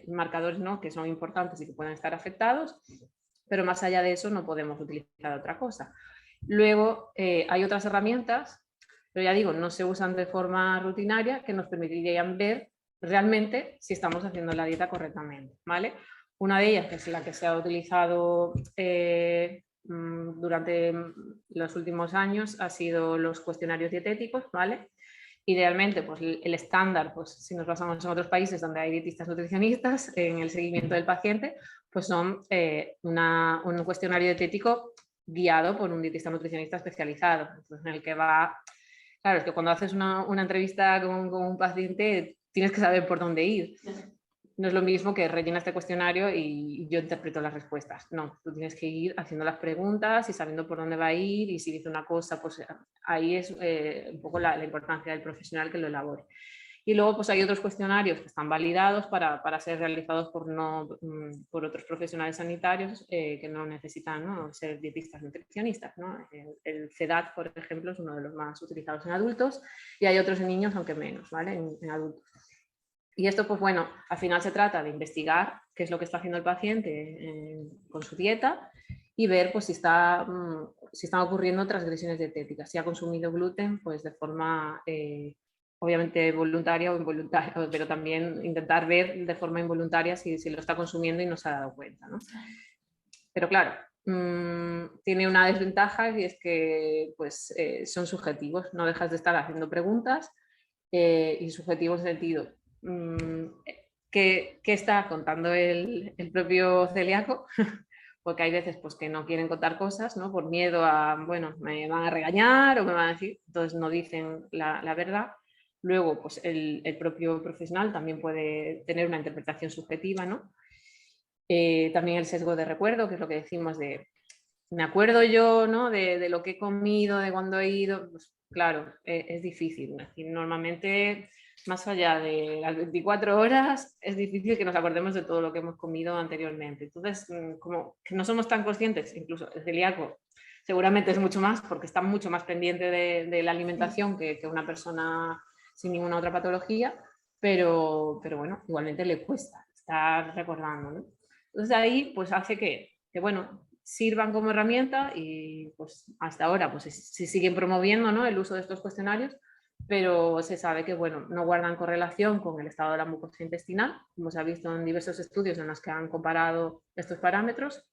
marcadores, ¿no?, que son importantes y que pueden estar afectados, pero más allá de eso no podemos utilizar otra cosa. Luego hay otras herramientas, pero ya digo, no se usan de forma rutinaria, que nos permitirían ver realmente si estamos haciendo la dieta correctamente, ¿vale? Una de ellas, que es la que se ha utilizado durante los últimos años, ha sido los cuestionarios dietéticos, ¿vale? Idealmente, pues el estándar, pues si nos basamos en otros países donde hay dietistas nutricionistas en el seguimiento del paciente, pues son un cuestionario dietético guiado por un dietista nutricionista especializado, entonces, en el que va. Claro, es que cuando haces una entrevista con un paciente tienes que saber por dónde ir. no es lo mismo que rellena este cuestionario y yo interpreto las respuestas. No, tú tienes que ir haciendo las preguntas y sabiendo por dónde va a ir, y si dice una cosa, pues ahí es un poco la importancia del profesional que lo elabore. Y luego pues hay otros cuestionarios que están validados para ser realizados por otros profesionales sanitarios que no necesitan, ¿no?, ser dietistas nutricionistas, ¿no? El CEDAT, por ejemplo, es uno de los más utilizados en adultos, y hay otros en niños, aunque menos, ¿vale?, en adultos. Y esto, pues bueno, al final se trata de investigar qué es lo que está haciendo el paciente con su dieta y ver pues, si están ocurriendo transgresiones dietéticas. Si ha consumido gluten, pues de forma obviamente voluntaria o involuntaria, pero también intentar ver de forma involuntaria si lo está consumiendo y no se ha dado cuenta, ¿no? Pero claro, tiene una desventaja, y es que pues, son subjetivos, no dejas de estar haciendo preguntas y subjetivos en sentido. ¿Qué está contando el propio celíaco? Porque hay veces pues, que no quieren contar cosas, ¿no?, por miedo a, bueno, me van a regañar o me van a decir, entonces no dicen la verdad. Luego, pues el propio profesional también puede tener una interpretación subjetiva, ¿no? También el sesgo de recuerdo, que es lo que decimos de, me acuerdo yo, ¿no?, de lo que he comido, de cuando he ido, pues claro, es difícil. Normalmente, más allá de las 24 horas, es difícil que nos acordemos de todo lo que hemos comido anteriormente. Entonces, como que no somos tan conscientes, incluso el celíaco seguramente es mucho más, porque está mucho más pendiente de la alimentación que una persona sin ninguna otra patología, pero bueno, igualmente le cuesta estar recordando, ¿no? Entonces ahí pues hace que bueno, sirvan como herramienta, y pues hasta ahora pues se siguen promoviendo, ¿no?, el uso de estos cuestionarios, pero se sabe que bueno, no guardan correlación con el estado de la mucosa intestinal, como se ha visto en diversos estudios en los que han comparado estos parámetros,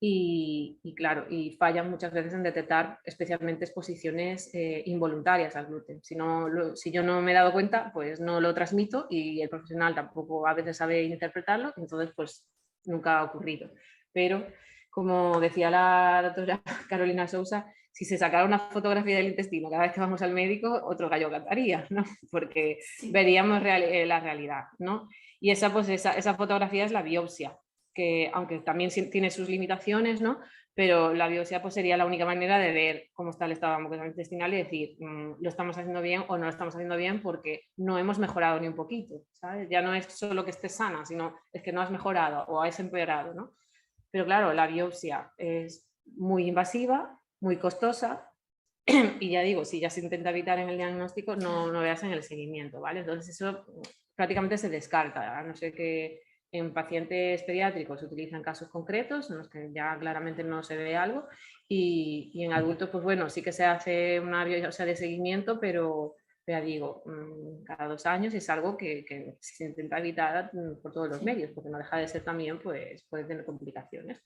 y claro, y fallan muchas veces en detectar especialmente exposiciones involuntarias al gluten. Si yo no me he dado cuenta, pues no lo transmito, y el profesional tampoco a veces sabe interpretarlo, entonces pues nunca ha ocurrido. Pero como decía la doctora Carolina Sousa, si se sacara una fotografía del intestino cada vez que vamos al médico, otro gallo cantaría, ¿no?, porque Sí. veríamos la realidad, ¿no? Y esa fotografía es la biopsia, que aunque también tiene sus limitaciones, ¿no?, pero la biopsia pues, sería la única manera de ver cómo está el estado de la mucosa intestinal y decir, lo estamos haciendo bien o no lo estamos haciendo bien, porque no hemos mejorado ni un poquito, ¿sabes? Ya no es solo que estés sana, sino es que no has mejorado o has empeorado, ¿no? Pero claro, la biopsia es muy invasiva, muy costosa, y ya digo, si ya se intenta evitar en el diagnóstico, no veas en el seguimiento, ¿vale? Entonces eso prácticamente se descarta, a no ser que en pacientes pediátricos se utilizan casos concretos en los que ya claramente no se ve algo, y en adultos, pues bueno, sí que se hace una biopsia de seguimiento, pero ya digo, cada 2 años, es algo que se intenta evitar por todos los medios, porque no deja de ser también, pues puede tener complicaciones.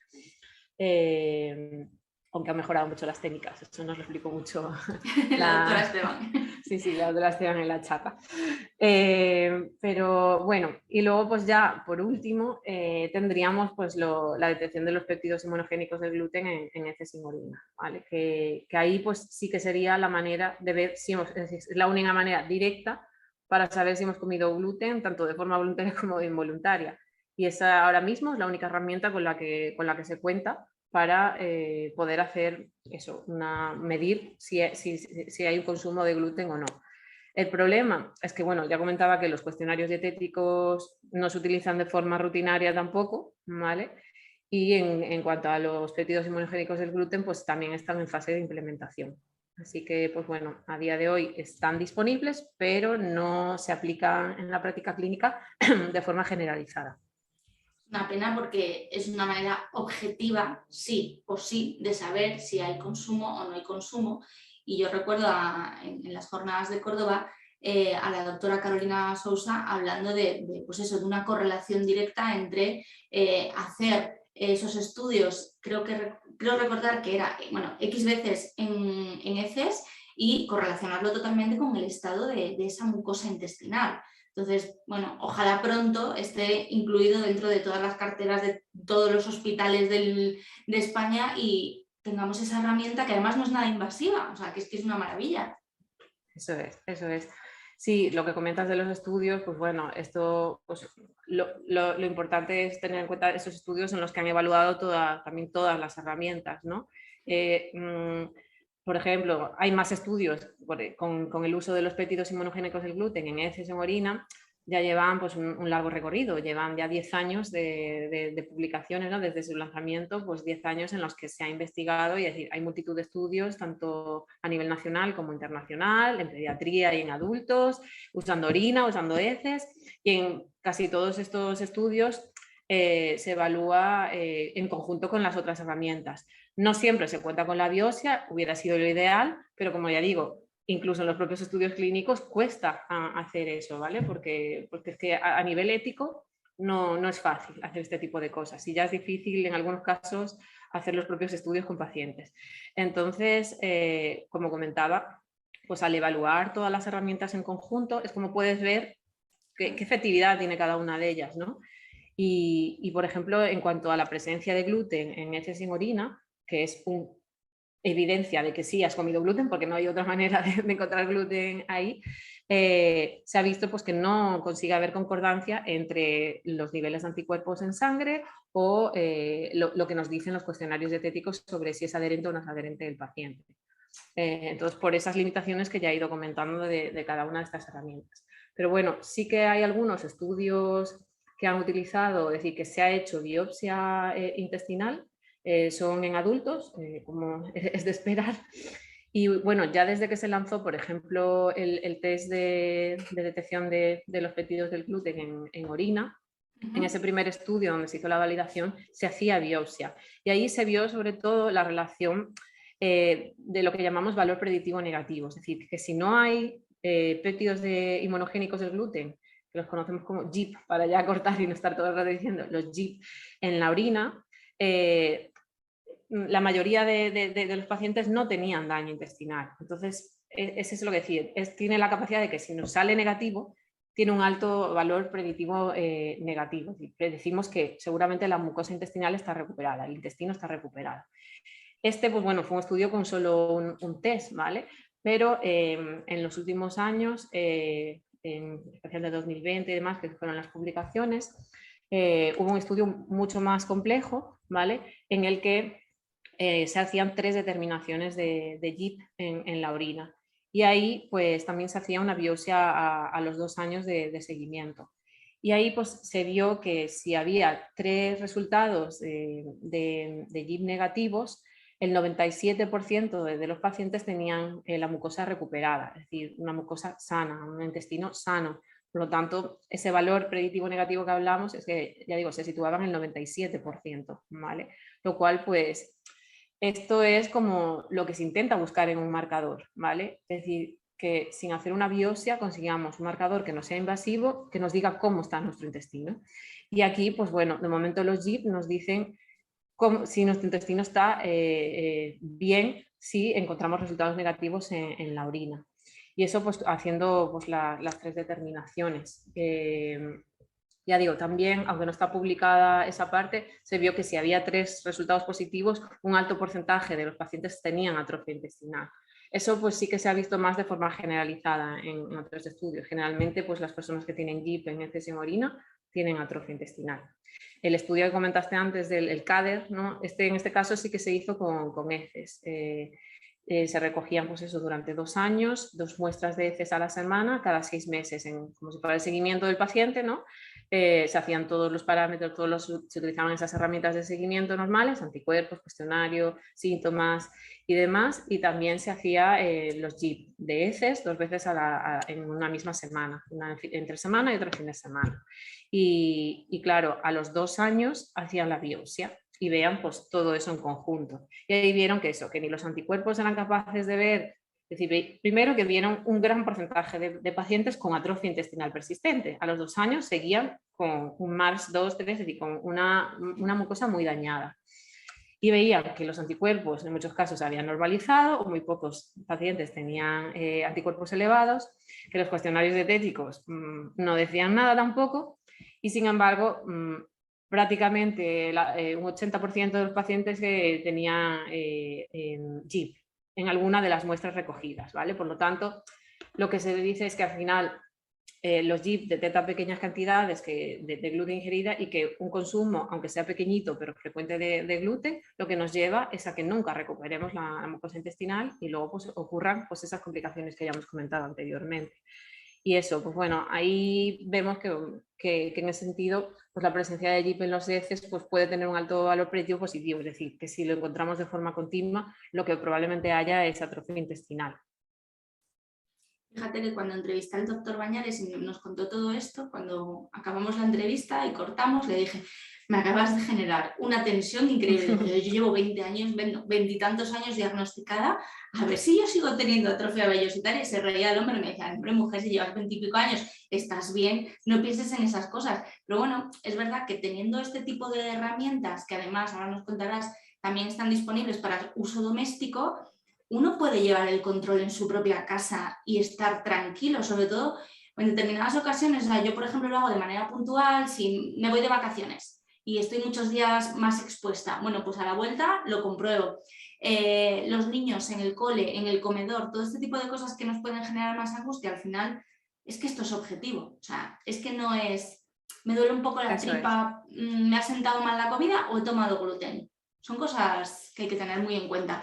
Aunque han mejorado mucho las técnicas, eso nos lo explicó mucho la doctora Esteban. Sí, la doctora Esteban en la charla. Pero bueno, y luego pues ya por último tendríamos pues la detección de los péptidos inmunogénicos del gluten en heces sin orina, ¿vale? Que ahí pues sí que sería la manera de ver si es la única manera directa para saber si hemos comido gluten, tanto de forma voluntaria como involuntaria. Y esa ahora mismo es la única herramienta con la que se cuenta para poder hacer eso, medir si hay un consumo de gluten o no. El problema es que, bueno, ya comentaba que los cuestionarios dietéticos no se utilizan de forma rutinaria tampoco, ¿vale? Y en cuanto a los péptidos inmunogénicos del gluten, pues también están en fase de implementación. Así que, pues bueno, a día de hoy están disponibles, pero no se aplican en la práctica clínica de forma generalizada. Una pena, porque es una manera objetiva, sí o sí, de saber si hay consumo o no hay consumo. Y yo recuerdo en las jornadas de Córdoba a la doctora Carolina Sousa hablando pues eso, de una correlación directa entre hacer esos estudios, creo recordar que era X veces en heces, y correlacionarlo totalmente con el estado de esa mucosa intestinal. Entonces, bueno, ojalá pronto esté incluido dentro de todas las carteras de todos los hospitales de España, y tengamos esa herramienta que además no es nada invasiva, o sea, que es una maravilla. Eso es, eso es. Sí, lo que comentas de los estudios, pues bueno, esto, pues, lo importante es tener en cuenta esos estudios en los que han evaluado también todas las herramientas, ¿no? Eh, mm, por ejemplo, hay más estudios con el uso de los péptidos inmunogénicos del gluten en heces, en orina, ya llevan pues un largo recorrido, llevan ya 10 años de publicaciones, ¿no? Desde su lanzamiento, pues 10 años en los que se ha investigado, y es decir, hay multitud de estudios, tanto a nivel nacional como internacional, en pediatría y en adultos, usando orina, usando heces, y en casi todos estos estudios se evalúa en conjunto con las otras herramientas. No siempre se cuenta con la biopsia, hubiera sido lo ideal, pero como ya digo, incluso en los propios estudios clínicos cuesta hacer eso, ¿vale? Porque es que a nivel ético no es fácil hacer este tipo de cosas, y ya es difícil en algunos casos hacer los propios estudios con pacientes. Entonces, como comentaba, pues al evaluar todas las herramientas en conjunto es como puedes ver qué efectividad tiene cada una de ellas, ¿no? Y, por ejemplo, en cuanto a la presencia de gluten en heces y en orina, que es una evidencia de que sí has comido gluten, porque no hay otra manera de encontrar gluten ahí, se ha visto pues, que no consigue haber concordancia entre los niveles de anticuerpos en sangre o lo que nos dicen los cuestionarios dietéticos sobre si es adherente o no es adherente el paciente. Entonces, por esas limitaciones que ya he ido comentando de cada una de estas herramientas. Pero bueno, sí que hay algunos estudios que han utilizado, es decir, que se ha hecho biopsia intestinal, son en adultos, como es de esperar. Y bueno, ya desde que se lanzó, por ejemplo, el test de detección de los péptidos del gluten en orina, en ese primer estudio donde se hizo la validación, se hacía biopsia. Y ahí se vio sobre todo la relación de lo que llamamos valor predictivo negativo. Es decir, que si no hay péptidos inmunogénicos del gluten, que los conocemos como GIP, para ya cortar y no estar todo el rato diciendo los GIP en la orina, la mayoría de los pacientes no tenían daño intestinal. Entonces, ese es lo que decir, tiene la capacidad de que si nos sale negativo, tiene un alto valor predictivo negativo. Es decir, predecimos que seguramente la mucosa intestinal está recuperada, el intestino está recuperado. Este, pues bueno, fue un estudio con solo un test, ¿vale? Pero en los últimos años, en especial de 2020 y demás, que fueron las publicaciones, hubo un estudio mucho más complejo, ¿vale? En el que se hacían 3 determinaciones de GIP en la orina. Y ahí pues también se hacía una biopsia a los 2 años de seguimiento. Y ahí pues se vio que si había 3 resultados de GIP negativos, el 97% de los pacientes tenían la mucosa recuperada, es decir, una mucosa sana, un intestino sano. Por lo tanto, ese valor predictivo negativo que hablamos es que, ya digo, se situaba en el 97%, ¿vale? Lo cual, pues, esto es como lo que se intenta buscar en un marcador, ¿vale? Es decir, que sin hacer una biopsia consigamos un marcador que no sea invasivo, que nos diga cómo está nuestro intestino. Y aquí, pues bueno, de momento los GIP nos dicen si nuestro intestino está bien, si encontramos resultados negativos en la orina. Y eso pues haciendo pues, las 3 determinaciones. Ya digo, también, aunque no está publicada esa parte, se vio que si había 3 resultados positivos, un alto porcentaje de los pacientes tenían atrofia intestinal. Eso pues sí que se ha visto más de forma generalizada en otros estudios. Generalmente pues las personas que tienen GIP en heces y en orina tienen atrofia intestinal. El estudio que comentaste antes del CADER, ¿no? En este caso sí que se hizo con heces. Se recogían pues eso, durante 2 años, 2 muestras de heces a la semana, cada 6 meses, como si fuera el seguimiento del paciente, ¿no? Se hacían todos los parámetros, se utilizaban esas herramientas de seguimiento normales, anticuerpos, cuestionario, síntomas y demás, y también se hacía los GIP de heces 2 veces en una misma semana, una entre semana y otra fin de semana. Y claro, a los 2 años hacían la biopsia y vean pues todo eso en conjunto. Y ahí vieron que eso, que ni los anticuerpos eran capaces de ver. Es decir, primero que vieron un gran porcentaje de pacientes con atrofia intestinal persistente. A los 2 años seguían con un MARS 2, 3, es decir, con una mucosa muy dañada. Y veían que los anticuerpos en muchos casos se habían normalizado o muy pocos pacientes tenían anticuerpos elevados, que los cuestionarios dietéticos no decían nada tampoco, y sin embargo prácticamente un 80% de los pacientes tenían GIP en alguna de las muestras recogidas, ¿vale? Por lo tanto, lo que se dice es que al final los JIP detectan pequeñas cantidades de gluten ingerida y que un consumo, aunque sea pequeñito pero frecuente de gluten, lo que nos lleva es a que nunca recuperemos la mucosa intestinal y luego pues, ocurran pues, esas complicaciones que ya hemos comentado anteriormente. Y eso, pues bueno, ahí vemos que en ese sentido pues la presencia de JIP en los heces pues puede tener un alto valor predictivo positivo, es decir, que si lo encontramos de forma continua, lo que probablemente haya es atrofia intestinal. Fíjate que cuando entrevisté al doctor Bañales y nos contó todo esto, cuando acabamos la entrevista y cortamos, le dije, me acabas de generar una tensión increíble. Digo, yo llevo 20 años, 20 y tantos años diagnosticada, a ver si yo sigo teniendo atrofia vellositaria. Y se reía el hombre y me decía, hombre, mujer, si llevas 20 y pico años, estás bien, no pienses en esas cosas. Pero bueno, es verdad que teniendo este tipo de herramientas, que además, ahora nos contarás, también están disponibles para uso doméstico, uno puede llevar el control en su propia casa y estar tranquilo, sobre todo en determinadas ocasiones. O sea, yo, por ejemplo, lo hago de manera puntual, si me voy de vacaciones y estoy muchos días más expuesta. Bueno, pues a la vuelta lo compruebo. Los niños en el cole, en el comedor, todo este tipo de cosas que nos pueden generar más angustia, al final es que esto es objetivo. O sea, es que no es, me duele un poco la Eso es. tripa, me ha sentado mal la comida o he tomado gluten. Son cosas que hay que tener muy en cuenta.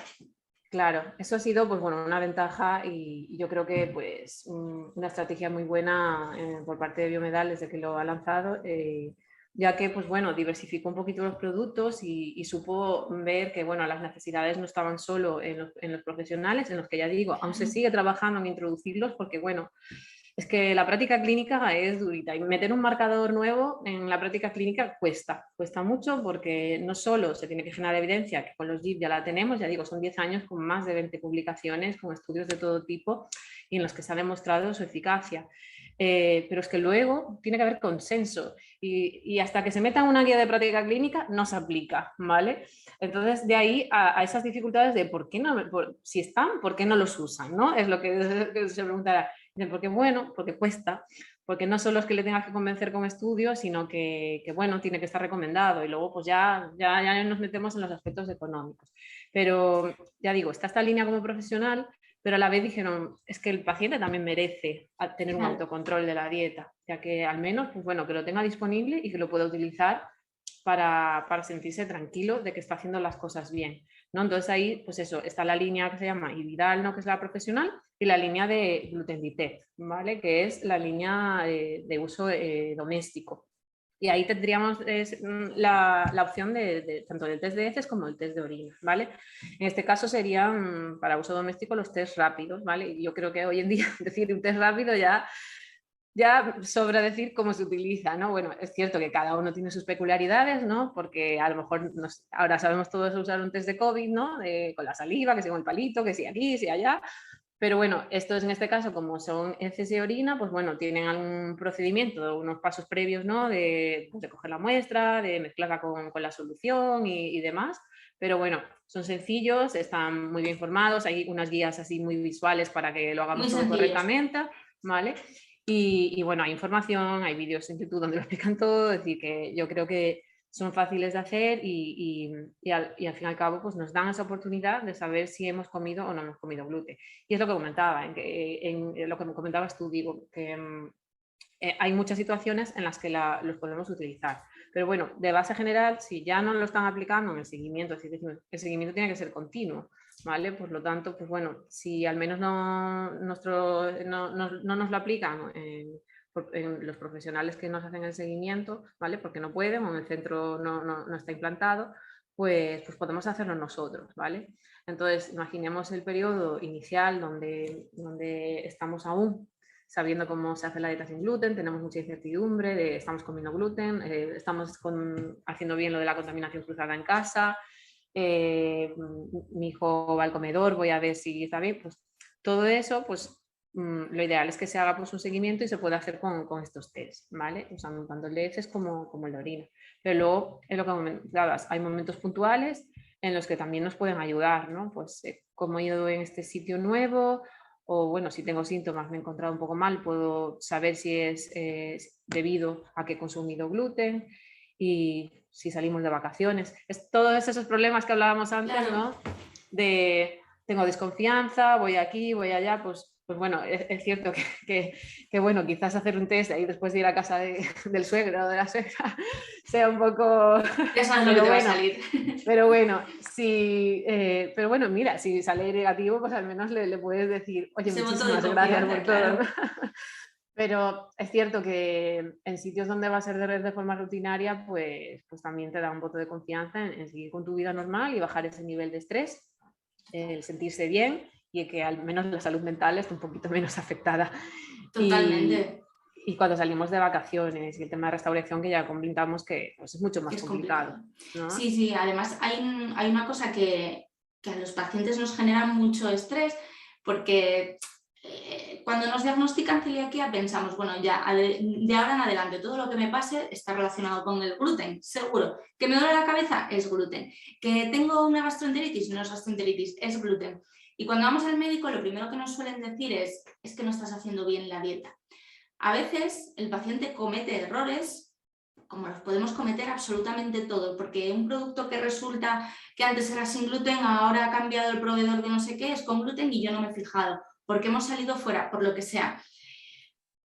Claro, eso ha sido pues, bueno, una ventaja y yo creo que pues, una estrategia muy buena por parte de Biomedal desde que lo ha lanzado, ya que pues, bueno, diversificó un poquito los productos y supo ver que bueno, las necesidades no estaban solo en los profesionales, en los que ya digo, aún se sigue trabajando en introducirlos porque bueno, es que la práctica clínica es durita y meter un marcador nuevo en la práctica clínica cuesta mucho porque no solo se tiene que generar evidencia, que con los JIP ya la tenemos, ya digo, son 10 años con más de 20 publicaciones, con estudios de todo tipo y en los que se ha demostrado su eficacia. Pero es que luego tiene que haber consenso y hasta que se meta en una guía de práctica clínica no se aplica, ¿vale? Entonces, de ahí a esas dificultades de por qué no, si están, ¿por qué no los usan? ¿No? Es lo que se preguntará. Porque bueno, porque cuesta, porque no solo es que le tengas que convencer con estudios, sino que bueno, tiene que estar recomendado y luego pues ya nos metemos en los aspectos económicos. Pero ya digo, está esta línea como profesional, pero a la vez dijeron, es que el paciente también merece tener un autocontrol de la dieta, ya que al menos, pues bueno, que lo tenga disponible y que lo pueda utilizar para sentirse tranquilo de que está haciendo las cosas bien, ¿no? Entonces ahí, pues eso, está la línea que se llama Ividal, ¿no? Que es la profesional, y la línea de Glutenditec, ¿vale? Que es la línea de uso doméstico. Y ahí tendríamos la opción de tanto del test de heces como el test de orina, ¿vale? En este caso serían para uso doméstico los test rápidos, ¿vale? Y yo creo que hoy en día decir un test rápido ya sobra decir cómo se utiliza, ¿no? Bueno, es cierto que cada uno tiene sus peculiaridades, ¿no? Porque a lo mejor ahora sabemos todos usar un test de COVID, ¿no? Con la saliva, que si con el palito, que si aquí, si allá. Pero bueno, estos en este caso, como son heces y orina, pues bueno, tienen algún procedimiento, unos pasos previos, ¿no? Pues de coger la muestra, de mezclarla con la solución y demás. Pero bueno, son sencillos, están muy bien formados, hay unas guías así muy visuales para que lo hagamos Muy todo sencillos. correctamente, ¿vale? Y bueno, hay información, hay vídeos en YouTube donde lo explican todo, es decir, que yo creo que son fáciles de hacer y al fin y al cabo pues nos dan esa oportunidad de saber si hemos comido o no hemos comido gluten. Y es lo que comentaba, en lo que me comentabas tú, digo, que hay muchas situaciones en las que los podemos utilizar. Pero bueno, de base general, si ya no lo están aplicando en el seguimiento, es decir, el seguimiento tiene que ser continuo, ¿vale? Por lo tanto, pues bueno, si al menos no nos lo aplican en los profesionales que nos hacen el seguimiento, ¿vale? Porque no pueden o en el centro no está implantado, pues podemos hacerlo nosotros, ¿vale? Entonces, imaginemos el periodo inicial donde estamos aún sabiendo cómo se hace la dieta sin gluten, tenemos mucha incertidumbre de estamos comiendo gluten, estamos haciendo bien lo de la contaminación cruzada en casa, mi hijo va al comedor, voy a ver si está bien, pues todo eso, pues lo ideal es que se haga pues, un seguimiento y se pueda hacer con estos test, ¿vale? Usando tanto el de heces como el de orina. Pero luego, es lo que comentabas, hay momentos puntuales en los que también nos pueden ayudar, ¿no? Pues como he ido en este sitio nuevo, o bueno, si tengo síntomas, me he encontrado un poco mal, puedo saber si es debido a que he consumido gluten y si salimos de vacaciones. Es todos esos problemas que hablábamos antes, Claro. ¿no? De tengo desconfianza, voy aquí, voy allá, pues pues bueno, es cierto que, bueno, quizás hacer un test ahí después de ir a casa del suegro o de la suegra sea un poco... Ya sabes lo que Pero te va a bueno, salir. pero bueno, pero bueno, mira, si sale negativo, pues al menos le puedes decir, oye, Ese voto de muchísimas gracias confianza, por todo, ¿no? claro. Pero es cierto que en sitios donde va a ser de forma rutinaria, pues también te da un voto de confianza en seguir con tu vida normal y bajar ese nivel de estrés, el sentirse bien y que al menos la salud mental esté un poquito menos afectada. Totalmente. Y cuando salimos de vacaciones y el tema de restauración que ya comentamos que pues, es mucho más Es complicado, complicado. ¿no? Sí, sí, además hay una cosa que a los pacientes nos genera mucho estrés porque cuando nos diagnostican celiaquía pensamos, bueno, ya de ahora en adelante todo lo que me pase está relacionado con el gluten, seguro. Que me duele la cabeza es gluten. Que tengo una gastroenteritis, no es gastroenteritis, es gluten. Y cuando vamos al médico lo primero que nos suelen decir es que no estás haciendo bien la dieta. A veces el paciente comete errores como los podemos cometer absolutamente todo, porque un producto que resulta que antes era sin gluten, ahora ha cambiado el proveedor de no sé qué, es con gluten y yo no me he fijado, porque hemos salido fuera, por lo que sea.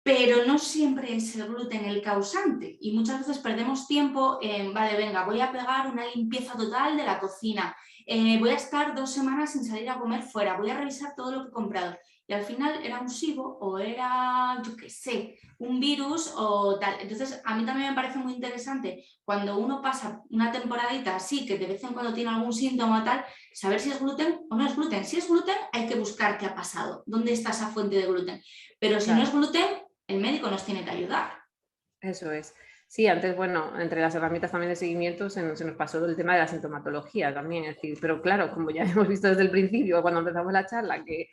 Pero no siempre es el gluten el causante y muchas veces perdemos tiempo en, vale, venga, voy a pegar una limpieza total de la cocina, voy a estar 2 semanas sin salir a comer fuera, voy a revisar todo lo que he comprado. Y al final era un SIBO o era, yo qué sé, un virus o tal. Entonces, a mí también me parece muy interesante cuando uno pasa una temporadita así, que de vez en cuando tiene algún síntoma o tal, saber si es gluten o no es gluten. Si es gluten, hay que buscar qué ha pasado, dónde está esa fuente de gluten. Pero si no es Claro. gluten, el médico nos tiene que ayudar. Eso es. Sí, antes, bueno, entre las herramientas también de seguimiento se nos pasó el tema de la sintomatología también, es decir, pero claro, como ya hemos visto desde el principio, cuando empezamos la charla, que,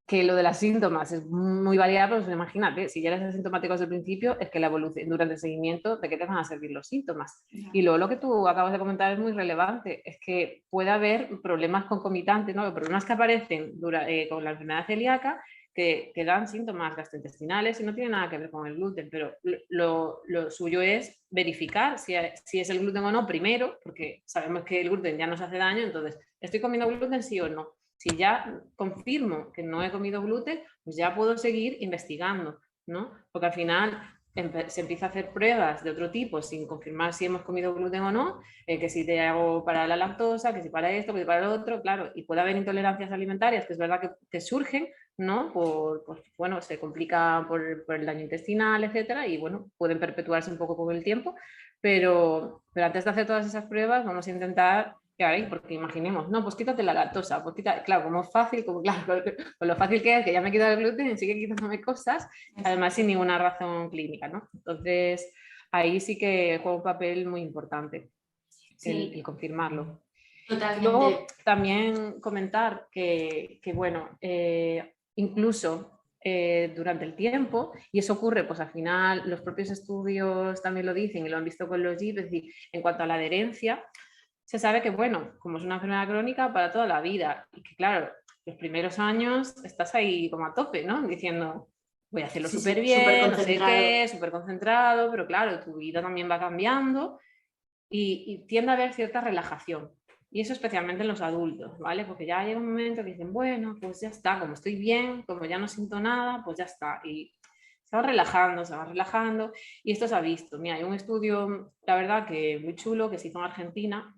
que lo de las síntomas es muy variable, pues imagínate, si ya eres asintomático desde el principio, es que la evolución durante el seguimiento, ¿de qué te van a servir los síntomas? Y luego lo que tú acabas de comentar es muy relevante, es que puede haber problemas concomitantes, ¿no? Problemas que aparecen con la enfermedad celíaca que dan síntomas gastrointestinales y no tiene nada que ver con el gluten, pero lo suyo es verificar si es el gluten o no primero, porque sabemos que el gluten ya nos hace daño, entonces, ¿estoy comiendo gluten sí o no? Si ya confirmo que no he comido gluten, pues ya puedo seguir investigando, ¿no? Porque al final se empieza a hacer pruebas de otro tipo sin confirmar si hemos comido gluten o no, que si te hago para la lactosa, que si para esto, que si para lo otro, claro, y puede haber intolerancias alimentarias, que es verdad que surgen, ¿no? Bueno, se complica por el daño intestinal, etcétera, y bueno, pueden perpetuarse un poco con el tiempo, pero antes de hacer todas esas pruebas vamos a intentar porque imaginemos, no, pues quítate la lactosa, pues claro, como fácil, como claro, con lo fácil que es, que ya me he quitado el gluten y sigue quitándome cosas, además sin ninguna razón clínica, ¿no? Entonces, ahí sí que juega un papel muy importante Sí, el confirmarlo. Y luego totalmente. también comentar que bueno, incluso durante el tiempo, y eso ocurre, pues al final los propios estudios también lo dicen y lo han visto con los GIP, es decir, en cuanto a la adherencia, se sabe que, bueno, como es una enfermedad crónica para toda la vida y que, claro, los primeros años estás ahí como a tope, ¿no? Diciendo, voy a hacerlo Sí, súper sí, súper bien, no sé concentrado. qué, súper concentrado, pero claro, tu vida también va cambiando y tiende a haber cierta relajación. Y eso especialmente en los adultos, ¿vale? Porque ya llega un momento que dicen, bueno, pues ya está, como estoy bien, como ya no siento nada, pues ya está. Y se va relajando. Y esto se ha visto. Mira, hay un estudio, la verdad, que muy chulo, que se hizo en Argentina,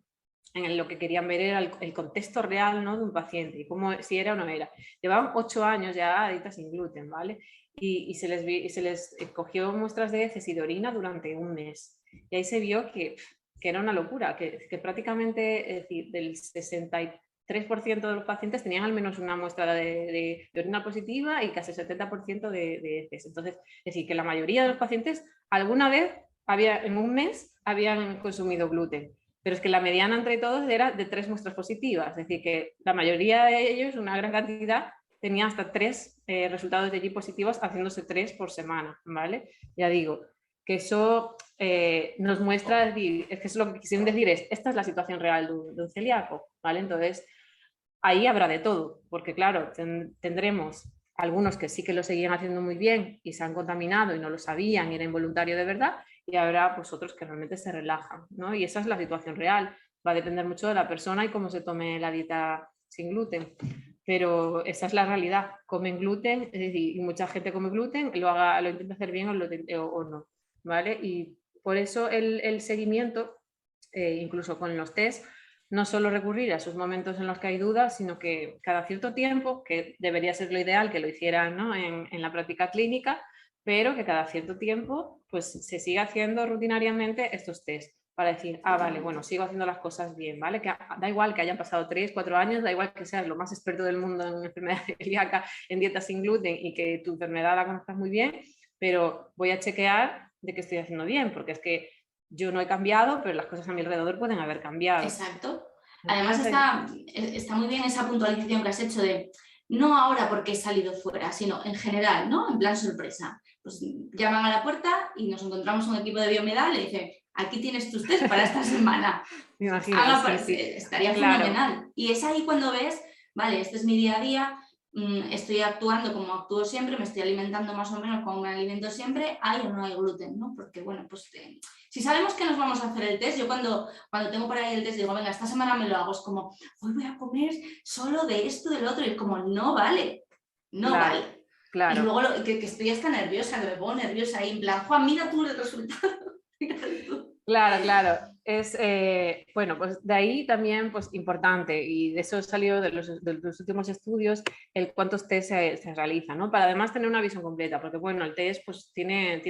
en lo que querían ver era el contexto real, ¿no? De un paciente y cómo, si era o no era. Llevaban 8 años ya a dieta sin gluten, ¿vale? Y se les cogió muestras de heces y de orina durante un mes. Y ahí se vio que era una locura, que prácticamente, es decir, del 63% de los pacientes tenían al menos una muestra de orina positiva y casi el 70% de heces. Entonces, es decir, que la mayoría de los pacientes alguna vez en un mes habían consumido gluten. Pero es que la mediana entre todos era de 3 muestras positivas, es decir, que la mayoría de ellos, una gran cantidad, tenía hasta 3 resultados de allí positivos, haciéndose 3 por semana, ¿vale? Ya digo, que eso nos muestra, es que es lo que quisieron decir esta es la situación real de un celíaco, ¿vale? Entonces, ahí habrá de todo, porque claro, tendremos algunos que sí que lo seguían haciendo muy bien y se han contaminado y no lo sabían y era involuntario de verdad, y habrá pues otros que realmente se relajan, ¿no? Y esa es la situación real, va a depender mucho de la persona y cómo se tome la dieta sin gluten. pero esa es la realidad. Comen gluten, es decir, y mucha gente come gluten, lo intenta hacer bien o no, ¿vale? Y por eso el seguimiento, incluso con los test, no solo recurrir a esos momentos en los que hay dudas, sino que cada cierto tiempo, que debería ser lo ideal que lo hicieran, ¿no?, en la práctica clínica, pero que cada cierto tiempo pues, se siga haciendo rutinariamente estos test para decir, vale, bueno, sigo haciendo las cosas bien, ¿vale? Que da igual que hayan pasado 3, 4 años, da igual que seas lo más experto del mundo en enfermedad celíaca, en dieta sin gluten y que tu enfermedad la conozcas muy bien, pero voy a chequear de que estoy haciendo bien, porque es que yo no he cambiado, pero las cosas a mi alrededor pueden haber cambiado. Exacto. Además está muy bien esa puntualización que has hecho de no ahora porque he salido fuera, sino en general, ¿no? En plan sorpresa. Pues llaman a la puerta y nos encontramos un equipo de Biomedal y le dice, aquí tienes tus test para esta semana. Me imagino, sí. Estaría fenomenal. Y es ahí cuando ves, vale, este es mi día a día, estoy actuando como actúo siempre, me estoy alimentando más o menos como me alimento siempre, hay o no hay gluten, ¿no? Porque, bueno, pues si sabemos que nos vamos a hacer el test, yo cuando tengo por ahí el test digo, venga, esta semana me lo hago, es como, hoy voy a comer solo de esto, del otro, y como, no vale, no vale. Claro. Y luego que estoy hasta nerviosa, que me pongo nerviosa ahí, en plan, Juan, mira tú el resultado. Claro. Es, bueno, pues de ahí también, pues importante, y de eso salió de los últimos estudios, el cuántos test se realizan, ¿no? Para además tener una visión completa, porque bueno, el test pues tiene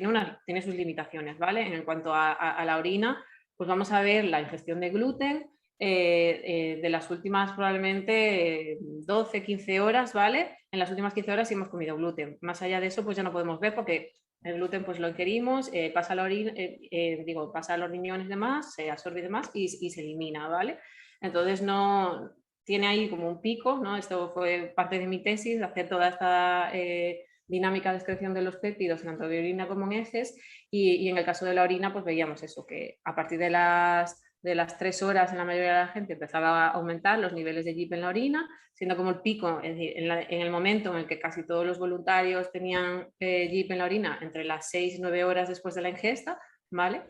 sus limitaciones, ¿vale? En cuanto a la orina, pues vamos a ver la ingestión de gluten de las últimas probablemente 12, 15 horas, ¿vale? En las últimas 15 horas sí hemos comido gluten. Más allá de eso, pues ya no podemos ver porque el gluten pues lo ingerimos, pasa a la orina, pasa a los riñones y demás, se absorbe y demás y se elimina, ¿vale? Entonces no tiene ahí como un pico, ¿no? Esto fue parte de mi tesis, hacer toda esta dinámica de excreción de los péptidos tanto de orina como en heces y en el caso de la orina pues veíamos eso, que a partir de las 3 horas en la mayoría de la gente empezaba a aumentar los niveles de GIP en la orina, siendo como el pico, es decir, en el momento en el que casi todos los voluntarios tenían GIP en la orina, entre las 6 y 9 horas después de la ingesta, ¿vale?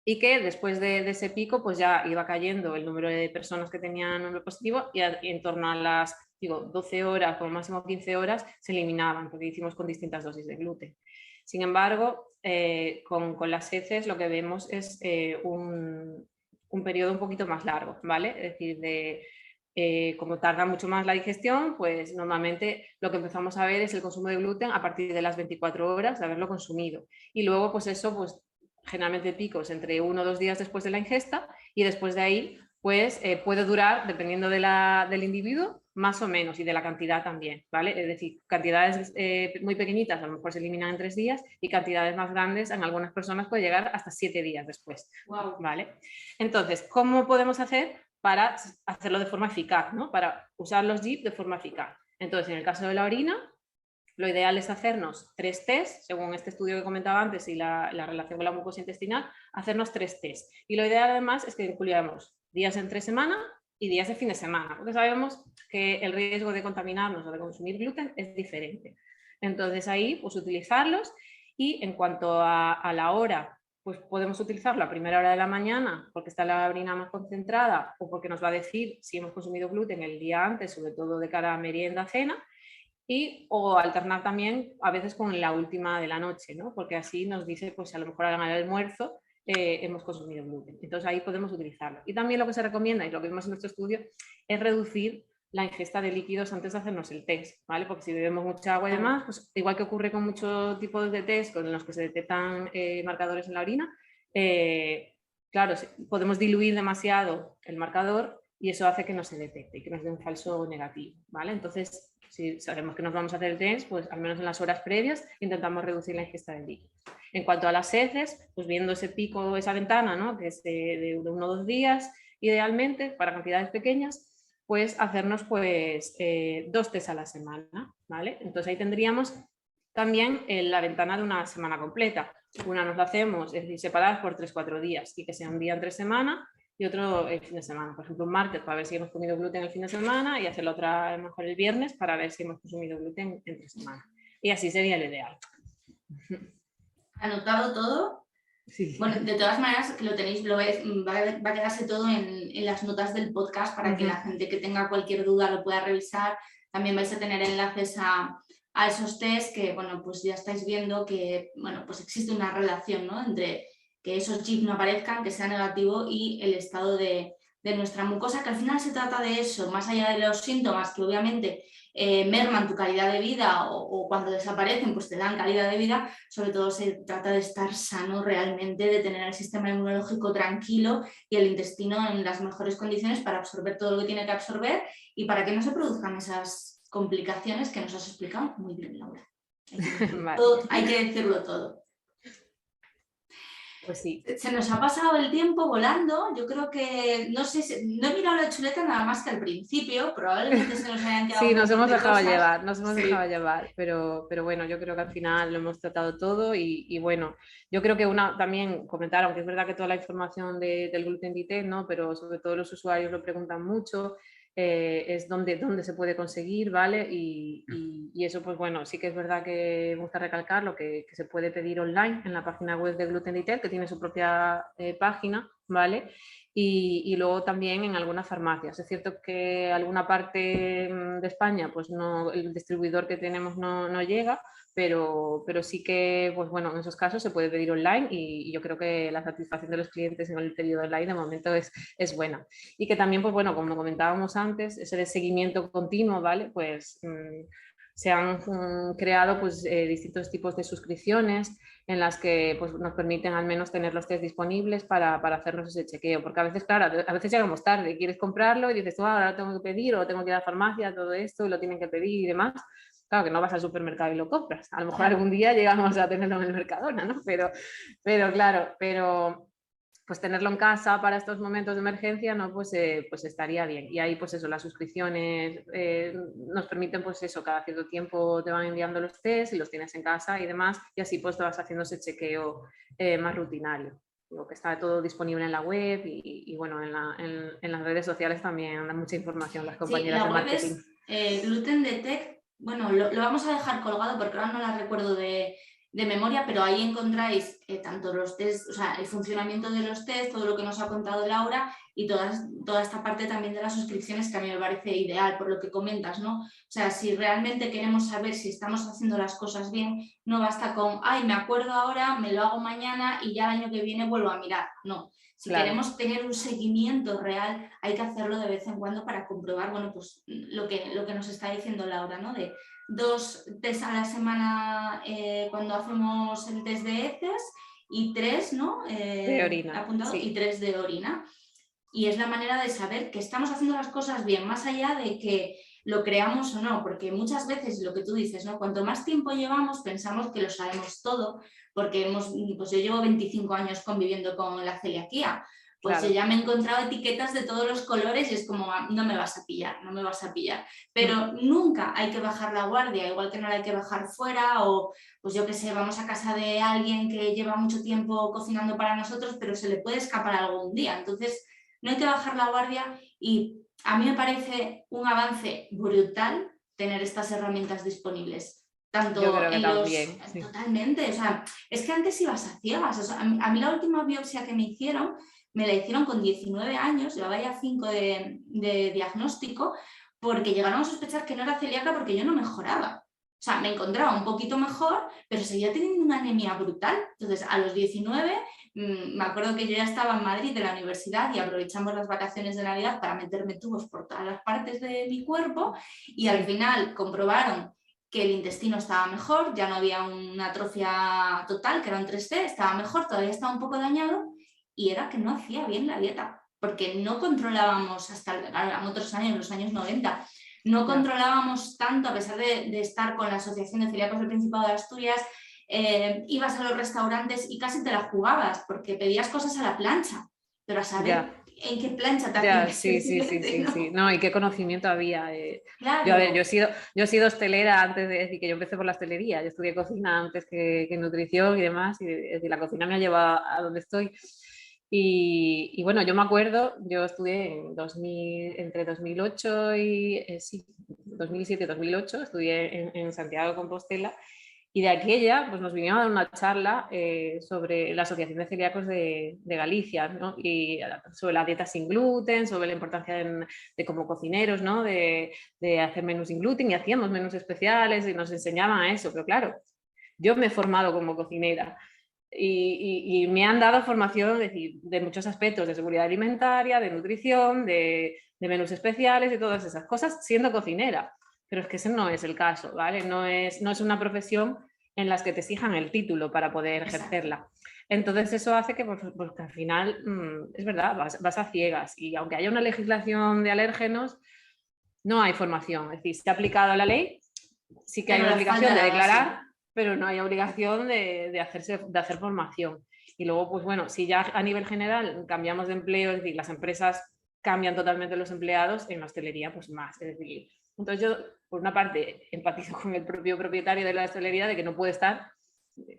Y que después de ese pico pues ya iba cayendo el número de personas que tenían número positivo y en torno a las 12 horas, como máximo 15 horas, se eliminaban, porque hicimos con distintas dosis de gluten. Sin embargo, con las heces lo que vemos es un periodo un poquito más largo, ¿vale? Es decir, como tarda mucho más la digestión, pues normalmente lo que empezamos a ver es el consumo de gluten a partir de las 24 horas de haberlo consumido. Y luego, pues eso, pues generalmente picos entre 1 o 2 días después de la ingesta y después de ahí, pues puede durar, dependiendo del individuo, más o menos y de la cantidad también, ¿vale? Es decir, cantidades muy pequeñitas a lo mejor se eliminan en 3 días y cantidades más grandes en algunas personas puede llegar hasta 7 días después, ¿vale? Entonces, ¿cómo podemos hacer para hacerlo de forma eficaz, ¿no? Para usar los GIP de forma eficaz? Entonces, en el caso de la orina, lo ideal es hacernos 3 test, según este estudio que comentaba antes y la relación con la mucosa intestinal, hacernos 3 test. Y lo ideal además es que incluyamos días entre semana y días de fin de semana, porque sabemos que el riesgo de contaminarnos o de consumir gluten es diferente. Entonces ahí, pues utilizarlos y en cuanto a la hora, pues podemos utilizarlo a primera hora de la mañana porque está la orina más concentrada o porque nos va a decir si hemos consumido gluten el día antes, sobre todo de cara a merienda, cena, o alternar también a veces con la última de la noche, ¿no? Porque así nos dice, pues a lo mejor al almuerzo hemos consumido gluten. Entonces ahí podemos utilizarlo. Y también lo que se recomienda, y lo que vimos en nuestro estudio, es reducir la ingesta de líquidos antes de hacernos el test, ¿vale? Porque si bebemos mucha agua y demás, pues igual que ocurre con muchos tipos de test con los que se detectan marcadores en la orina, claro, podemos diluir demasiado el marcador y eso hace que no se detecte y que nos dé un falso negativo, ¿vale? Entonces, si sabemos que nos vamos a hacer el test, pues al menos en las horas previas intentamos reducir la ingesta de líquidos. En cuanto a las heces, pues viendo ese pico, esa ventana, ¿no? Que es de 1 o 2 días, idealmente, para cantidades pequeñas, pues hacernos pues 2 test a la semana, ¿vale? Entonces ahí tendríamos también la ventana de una semana completa. Una nos la hacemos, es decir, separadas por 3-4 días y que sea un día entre semana y otro el fin de semana. Por ejemplo, un martes para ver si hemos comido gluten el fin de semana y hacer la otra a lo mejor el viernes para ver si hemos consumido gluten entre semana. Y así sería el ideal. Anotado todo. Sí. Bueno, de todas maneras, que lo tenéis, va a quedarse todo en las notas del podcast para que la gente que tenga cualquier duda lo pueda revisar. También vais a tener enlaces a esos test que, bueno, pues ya estáis viendo que, bueno, pues existe una relación, ¿no? Entre que esos chips no aparezcan, que sea negativo y el estado de nuestra mucosa, que al final se trata de eso, más allá de los síntomas que obviamente merman tu calidad de vida o cuando desaparecen pues te dan calidad de vida, sobre todo se trata de estar sano realmente, de tener el sistema inmunológico tranquilo y el intestino en las mejores condiciones para absorber todo lo que tiene que absorber y para que no se produzcan esas complicaciones que nos has explicado muy bien, Laura. Vale. Hay que decirlo todo. Pues sí. Se nos ha pasado el tiempo volando. Yo creo que, no sé, no he mirado la chuleta nada más que al principio, probablemente se nos hayan quedado Sí, nos hemos dejado cosas. llevar, Sí. llevar, pero bueno, yo creo que al final lo hemos tratado todo y bueno, yo creo que también comentar, aunque es verdad que toda la información del gluten DT, ¿no? Pero sobre todo los usuarios lo preguntan mucho, es dónde se puede conseguir, ¿vale? Y eso, pues bueno, sí que es verdad que me gusta recalcarlo, que se puede pedir online en la página web de Gluten DT, que tiene su propia página, ¿vale? Y luego también en algunas farmacias. Es cierto que alguna parte de España, pues no, el distribuidor que tenemos no llega, pero sí que, pues bueno, en esos casos se puede pedir online y yo creo que la satisfacción de los clientes en el periodo online de momento es buena. Y que también, pues bueno, como comentábamos antes, ese de seguimiento continuo, ¿vale? Pues se han creado pues, distintos tipos de suscripciones en las que pues, nos permiten al menos tener los test disponibles para hacernos ese chequeo, porque a veces, claro, a veces llegamos tarde, quieres comprarlo y dices, ahora lo tengo que pedir o tengo que ir a la farmacia, todo esto, y lo tienen que pedir y demás. Claro que no vas al supermercado y lo compras, a lo mejor algún día llegamos a tenerlo en el Mercadona, ¿no? Pero claro, pues tenerlo en casa para estos momentos de emergencia, ¿no? Pues estaría bien. Y ahí, pues eso, las suscripciones nos permiten, pues eso, cada cierto tiempo te van enviando los test y los tienes en casa y demás, y así pues te vas haciendo ese chequeo más rutinario. Digo que está todo disponible en la web y bueno, en las redes sociales también dan mucha información las compañeras de marketing. Sí, la web es Gluten Detect. Bueno, lo vamos a dejar colgado porque ahora no la recuerdo de memoria, pero ahí encontráis tanto los test, o sea, el funcionamiento de los test, todo lo que nos ha contado Laura y toda esta parte también de las suscripciones que a mí me parece ideal por lo que comentas, ¿no? O sea, si realmente queremos saber si estamos haciendo las cosas bien, no basta con, ay, me acuerdo ahora, me lo hago mañana y ya el año que viene vuelvo a mirar. No, si queremos tener un seguimiento real, hay que hacerlo de vez en cuando para comprobar, bueno, pues lo que nos está diciendo Laura, ¿no? De 2 test a la semana cuando hacemos el test de heces y 3, ¿no? De orina. Apuntado, sí. Y 3 de orina. Y es la manera de saber que estamos haciendo las cosas bien, más allá de que lo creamos o no, porque muchas veces lo que tú dices, ¿no? Cuanto más tiempo llevamos, pensamos que lo sabemos todo, porque pues yo llevo 25 años conviviendo con la celiaquía. Pues yo ya me he encontrado etiquetas de todos los colores y es como, no me vas a pillar, no me vas a pillar. Pero nunca hay que bajar la guardia, igual que no la hay que bajar fuera o, pues yo qué sé, vamos a casa de alguien que lleva mucho tiempo cocinando para nosotros, pero se le puede escapar algún día. Entonces, no hay que bajar la guardia y a mí me parece un avance brutal tener estas herramientas disponibles. Tanto yo creo que en también, los... sí. Totalmente, o sea, es que antes ibas a ciegas. O sea, a mí la última biopsia que me la hicieron con 19 años, llevaba ya 5 de diagnóstico, porque llegaron a sospechar que no era celíaca porque yo no mejoraba. O sea, me encontraba un poquito mejor, pero seguía teniendo una anemia brutal. Entonces, a los 19, me acuerdo que yo ya estaba en Madrid de la universidad y aprovechamos las vacaciones de Navidad para meterme tubos por todas las partes de mi cuerpo y al final comprobaron que el intestino estaba mejor, ya no había una atrofia total, que era un 3C, estaba mejor, todavía estaba un poco dañado y era que no hacía bien la dieta, porque no controlábamos hasta otros años, los años 90, no controlábamos tanto a pesar de estar con la Asociación de Celíacos del Principado de Asturias, ibas a los restaurantes y casi te la jugabas porque pedías cosas a la plancha, pero a saber en qué plancha te hacían sí. No, y qué conocimiento había. Claro. Yo, a ver, yo he sido hostelera antes de decir que yo empecé por la hostelería. Yo estudié cocina antes que nutrición y demás, y es decir, la cocina me ha llevado a donde estoy. Y bueno, yo me acuerdo, yo estudié entre 2008 y 2007 y 2008, estudié en Santiago de Compostela. Y de aquella, pues nos vinieron a dar una charla sobre la Asociación de Celíacos de Galicia, ¿no? Y sobre la dieta sin gluten, sobre la importancia de como cocineros, ¿no? de hacer menús sin gluten, y hacíamos menús especiales y nos enseñaban a eso. Pero claro, yo me he formado como cocinera y me han dado formación, es decir, de muchos aspectos, de seguridad alimentaria, de nutrición, de menús especiales y todas esas cosas, siendo cocinera. Pero es que ese no es el caso, ¿vale? No es una profesión en las que te exijan el título para poder ejercerla. Entonces eso hace que, pues, que al final, es verdad, vas a ciegas, y aunque haya una legislación de alérgenos, no hay formación. Es decir, se ha aplicado la ley, sí que hay una obligación de declarar, pero no hay obligación de hacer formación. Y luego, pues bueno, si ya a nivel general cambiamos de empleo, es decir, las empresas cambian totalmente los empleados, en la hostelería pues más. Es decir, entonces yo, por una parte, empatizo con el propio propietario de la hostelería de que no puede estar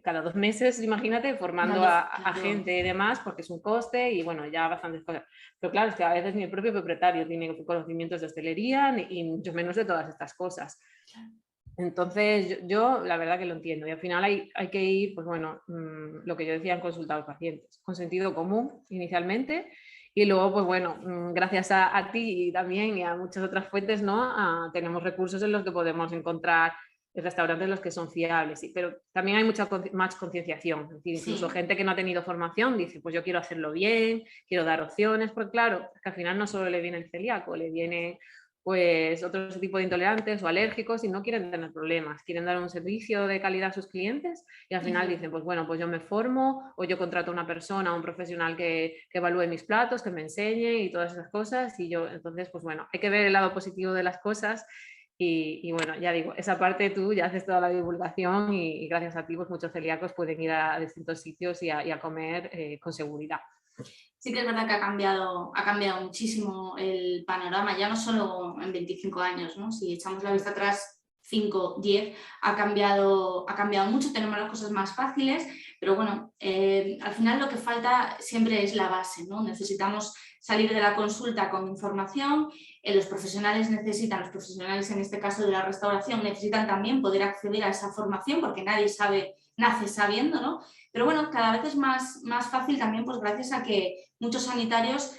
cada 2 meses, imagínate, formando a gente y demás, porque es un coste y bueno, ya bastantes cosas. Pero claro, es que a veces ni el propio propietario tiene conocimientos de hostelería y mucho menos de todas estas cosas. Entonces yo la verdad que lo entiendo, y al final hay que ir, pues bueno, lo que yo decía en consulta a los pacientes, con sentido común inicialmente, y luego pues bueno, gracias a ti y también y a muchas otras fuentes, ¿no? Tenemos recursos en los que podemos encontrar restaurantes en los que son fiables, pero también hay mucha más concienciación, es decir, incluso gente que no ha tenido formación dice, pues yo quiero hacerlo bien, quiero dar opciones, porque claro, es que al final no solo le viene el celíaco, le viene pues otro tipo de intolerantes o alérgicos y no quieren tener problemas, quieren dar un servicio de calidad a sus clientes y al final dicen, pues bueno, pues yo me formo o yo contrato a una persona, a un profesional que evalúe mis platos, que me enseñe y todas esas cosas, y yo, entonces, pues bueno, hay que ver el lado positivo de las cosas. Y bueno, ya digo, esa parte tú ya haces toda la divulgación y gracias a ti pues muchos celíacos pueden ir a distintos sitios y a comer con seguridad. Sí que es verdad que ha cambiado muchísimo el panorama, ya no solo en 25 años, ¿no? Si echamos la vista atrás 5, 10, ha cambiado mucho, tenemos las cosas más fáciles, pero bueno, al final lo que falta siempre es la base, ¿no? Necesitamos salir de la consulta con información, los profesionales en este caso de la restauración, necesitan también poder acceder a esa formación porque nadie nace sabiendo, ¿no? Pero bueno, cada vez es más fácil también, pues gracias a que muchos sanitarios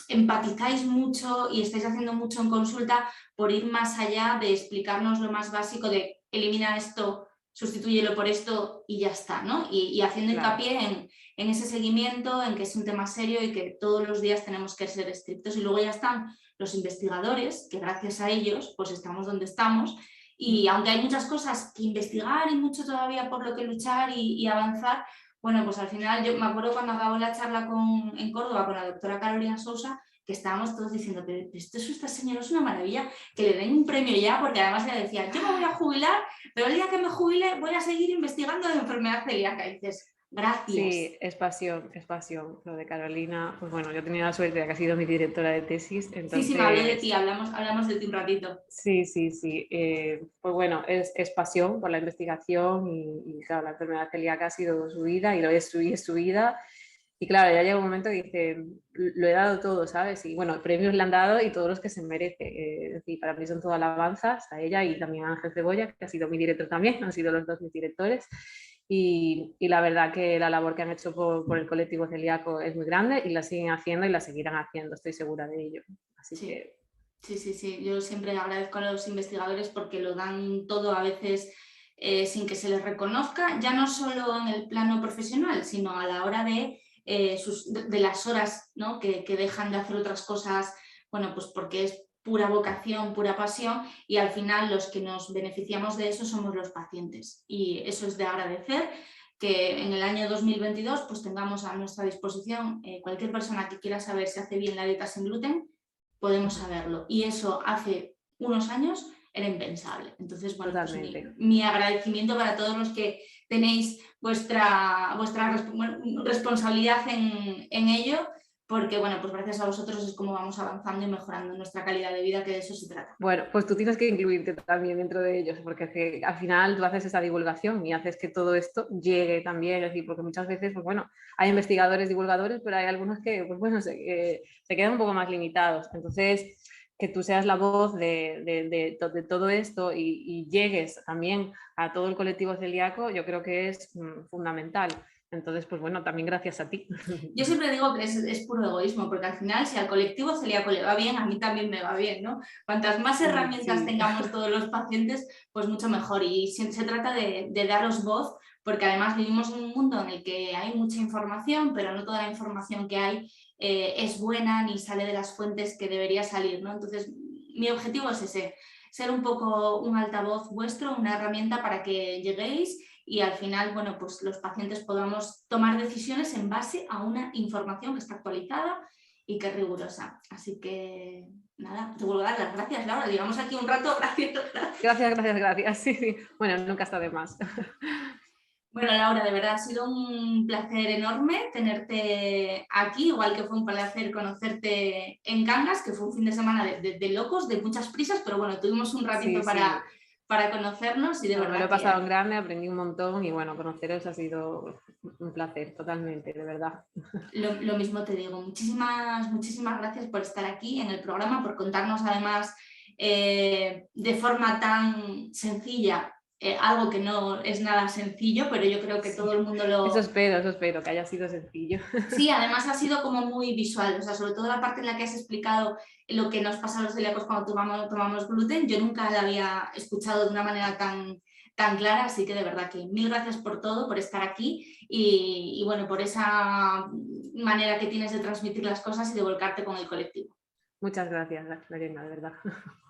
empatizáis mucho y estáis haciendo mucho en consulta por ir más allá de explicarnos lo más básico de elimina esto, sustitúyelo por esto y ya está, ¿no? Y haciendo hincapié en ese seguimiento, en que es un tema serio y que todos los días tenemos que ser estrictos. Y luego ya están los investigadores, que gracias a ellos pues estamos donde estamos. Y aunque hay muchas cosas que investigar y mucho todavía por lo que luchar y avanzar, bueno, pues al final yo me acuerdo cuando acabó la charla en Córdoba con la doctora Carolina Sousa, que estábamos todos diciendo, pero esta señora es una maravilla, que le den un premio ya, porque además ella decía, yo me voy a jubilar, pero el día que me jubile voy a seguir investigando de enfermedad celíaca. Y dices, gracias. Sí, es pasión. Lo de Carolina, pues bueno, yo he tenido la suerte de que ha sido mi directora de tesis. Entonces... Sí, me habló de ti, hablamos de ti un ratito. Sí. Pues bueno, es pasión por la investigación y claro, la enfermedad celíaca ha sido su vida y lo es su vida. Y claro, ya llega un momento que dice, lo he dado todo, ¿sabes? Y bueno, premios le han dado y todos los que se merece. Es decir, para mí son todas alabanzas a ella y también a Ángel Cebolla, que ha sido mi director también, han sido los dos mis directores. Y la verdad que la labor que han hecho por el colectivo celíaco es muy grande y la siguen haciendo y la seguirán haciendo, estoy segura de ello. Así que... Sí, yo siempre agradezco a los investigadores porque lo dan todo a veces sin que se les reconozca, ya no solo en el plano profesional, sino a la hora de las horas, ¿no? que dejan de hacer otras cosas, bueno, pues porque es pura vocación, pura pasión, y al final los que nos beneficiamos de eso somos los pacientes. Y eso es de agradecer, que en el año 2022 pues tengamos a nuestra disposición cualquier persona que quiera saber si hace bien la dieta sin gluten, podemos saberlo. Y eso hace unos años era impensable. Entonces, bueno, pues mi agradecimiento para todos los que tenéis vuestra responsabilidad en ello, porque, bueno, pues gracias a vosotros es como vamos avanzando y mejorando nuestra calidad de vida, que de eso se trata. Bueno, pues tú tienes que incluirte también dentro de ellos, porque al final tú haces esa divulgación y haces que todo esto llegue también, es decir, porque muchas veces, pues bueno, hay investigadores, divulgadores, pero hay algunos que, pues bueno, se quedan un poco más limitados. Entonces, que tú seas la voz de todo esto y llegues también a todo el colectivo celíaco, yo creo que es fundamental. Entonces, pues bueno, también gracias a ti. Yo siempre digo que es puro egoísmo, porque al final, si al colectivo celíaco le va bien, a mí también me va bien, ¿no? Cuantas más herramientas tengamos todos los pacientes, pues mucho mejor. Y se trata de daros voz, porque además vivimos en un mundo en el que hay mucha información, pero no toda la información que hay es buena ni sale de las fuentes que debería salir, ¿no? Entonces, mi objetivo es ese, ser un poco un altavoz vuestro, una herramienta para que lleguéis y al final, bueno, pues los pacientes podamos tomar decisiones en base a una información que está actualizada y que es rigurosa. Así que, nada, te vuelvo a dar las gracias, Laura. Llevamos aquí un rato, Gracias. Sí. Bueno, nunca está de más. Bueno, Laura, de verdad ha sido un placer enorme tenerte aquí, igual que fue un placer conocerte en Cangas, que fue un fin de semana de locos, de muchas prisas, pero bueno, tuvimos un ratito para conocernos y de verdad me lo he pasado en grande, aprendí un montón y bueno, conoceros ha sido un placer totalmente, de verdad. Lo mismo te digo, muchísimas gracias por estar aquí en el programa, por contarnos además de forma tan sencilla algo que no es nada sencillo, pero yo creo que todo el mundo lo... Eso espero, que haya sido sencillo. Sí, además ha sido como muy visual, o sea, sobre todo la parte en la que has explicado lo que nos pasa a los celíacos cuando tomamos gluten, yo nunca la había escuchado de una manera tan clara, así que de verdad que mil gracias por todo, por estar aquí y bueno, por esa manera que tienes de transmitir las cosas y de volcarte con el colectivo. Muchas gracias, Lorena, de verdad.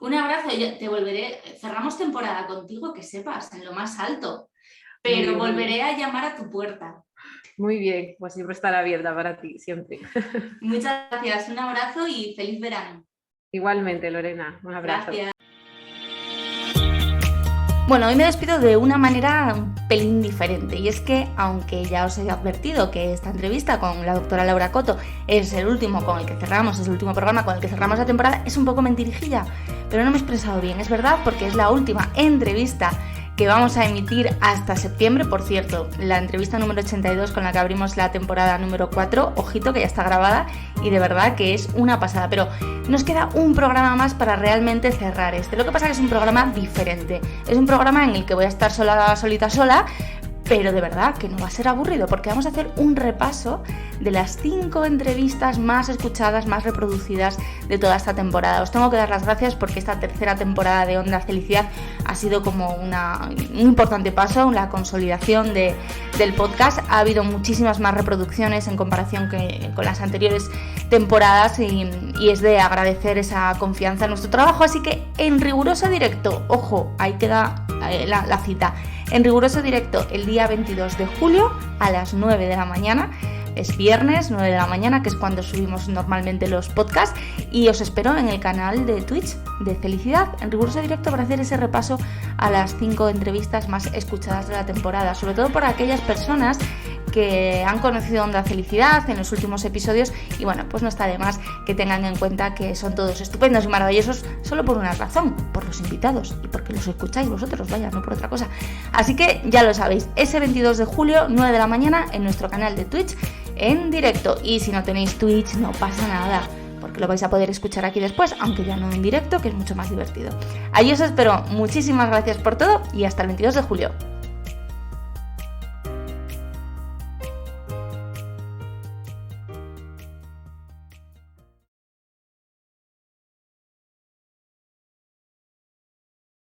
Un abrazo y te volveré, cerramos temporada contigo, que sepas, en lo más alto, pero volveré a llamar a tu puerta. Muy bien, pues siempre estará abierta para ti, siempre. Muchas gracias, un abrazo y feliz verano. Igualmente, Lorena, un abrazo. Gracias. Bueno, hoy me despido de una manera un pelín diferente y es que, aunque ya os he advertido que esta entrevista con la doctora Laura Coto es el último programa con el que cerramos la temporada, es un poco mentirijilla, pero no me he expresado bien, es verdad, porque es la última entrevista que vamos a emitir hasta septiembre. Por cierto, la entrevista número 82 con la que abrimos la temporada número 4, ojito que ya está grabada y de verdad que es una pasada, pero nos queda un programa más para realmente cerrar este. Lo que pasa es que es un programa diferente, es un programa en el que voy a estar sola, pero de verdad que no va a ser aburrido porque vamos a hacer un repaso de las 5 entrevistas más escuchadas, más reproducidas de toda esta temporada. Os tengo que dar las gracias porque esta tercera temporada de Onda Felicidad ha sido como un importante paso en la consolidación del podcast. Ha habido muchísimas más reproducciones en comparación con las anteriores temporadas y es de agradecer esa confianza en nuestro trabajo. Así que en riguroso directo, ojo, ahí queda la cita, en riguroso directo el día 22 de julio a las 9 de la mañana, es viernes 9 de la mañana, que es cuando subimos normalmente los podcasts, y os espero en el canal de Twitch de Felicidad, en riguroso directo, para hacer ese repaso a las 5 entrevistas más escuchadas de la temporada, sobre todo por aquellas personas que han conocido Onda Felicidad en los últimos episodios y bueno, pues no está de más que tengan en cuenta que son todos estupendos y maravillosos solo por una razón, por los invitados y porque los escucháis vosotros, vaya, no por otra cosa. Así que ya lo sabéis, ese 22 de julio, 9 de la mañana, en nuestro canal de Twitch en directo, y si no tenéis Twitch no pasa nada, porque lo vais a poder escuchar aquí después, aunque ya no en directo, que es mucho más divertido. Allí os espero, muchísimas gracias por todo y hasta el 22 de julio.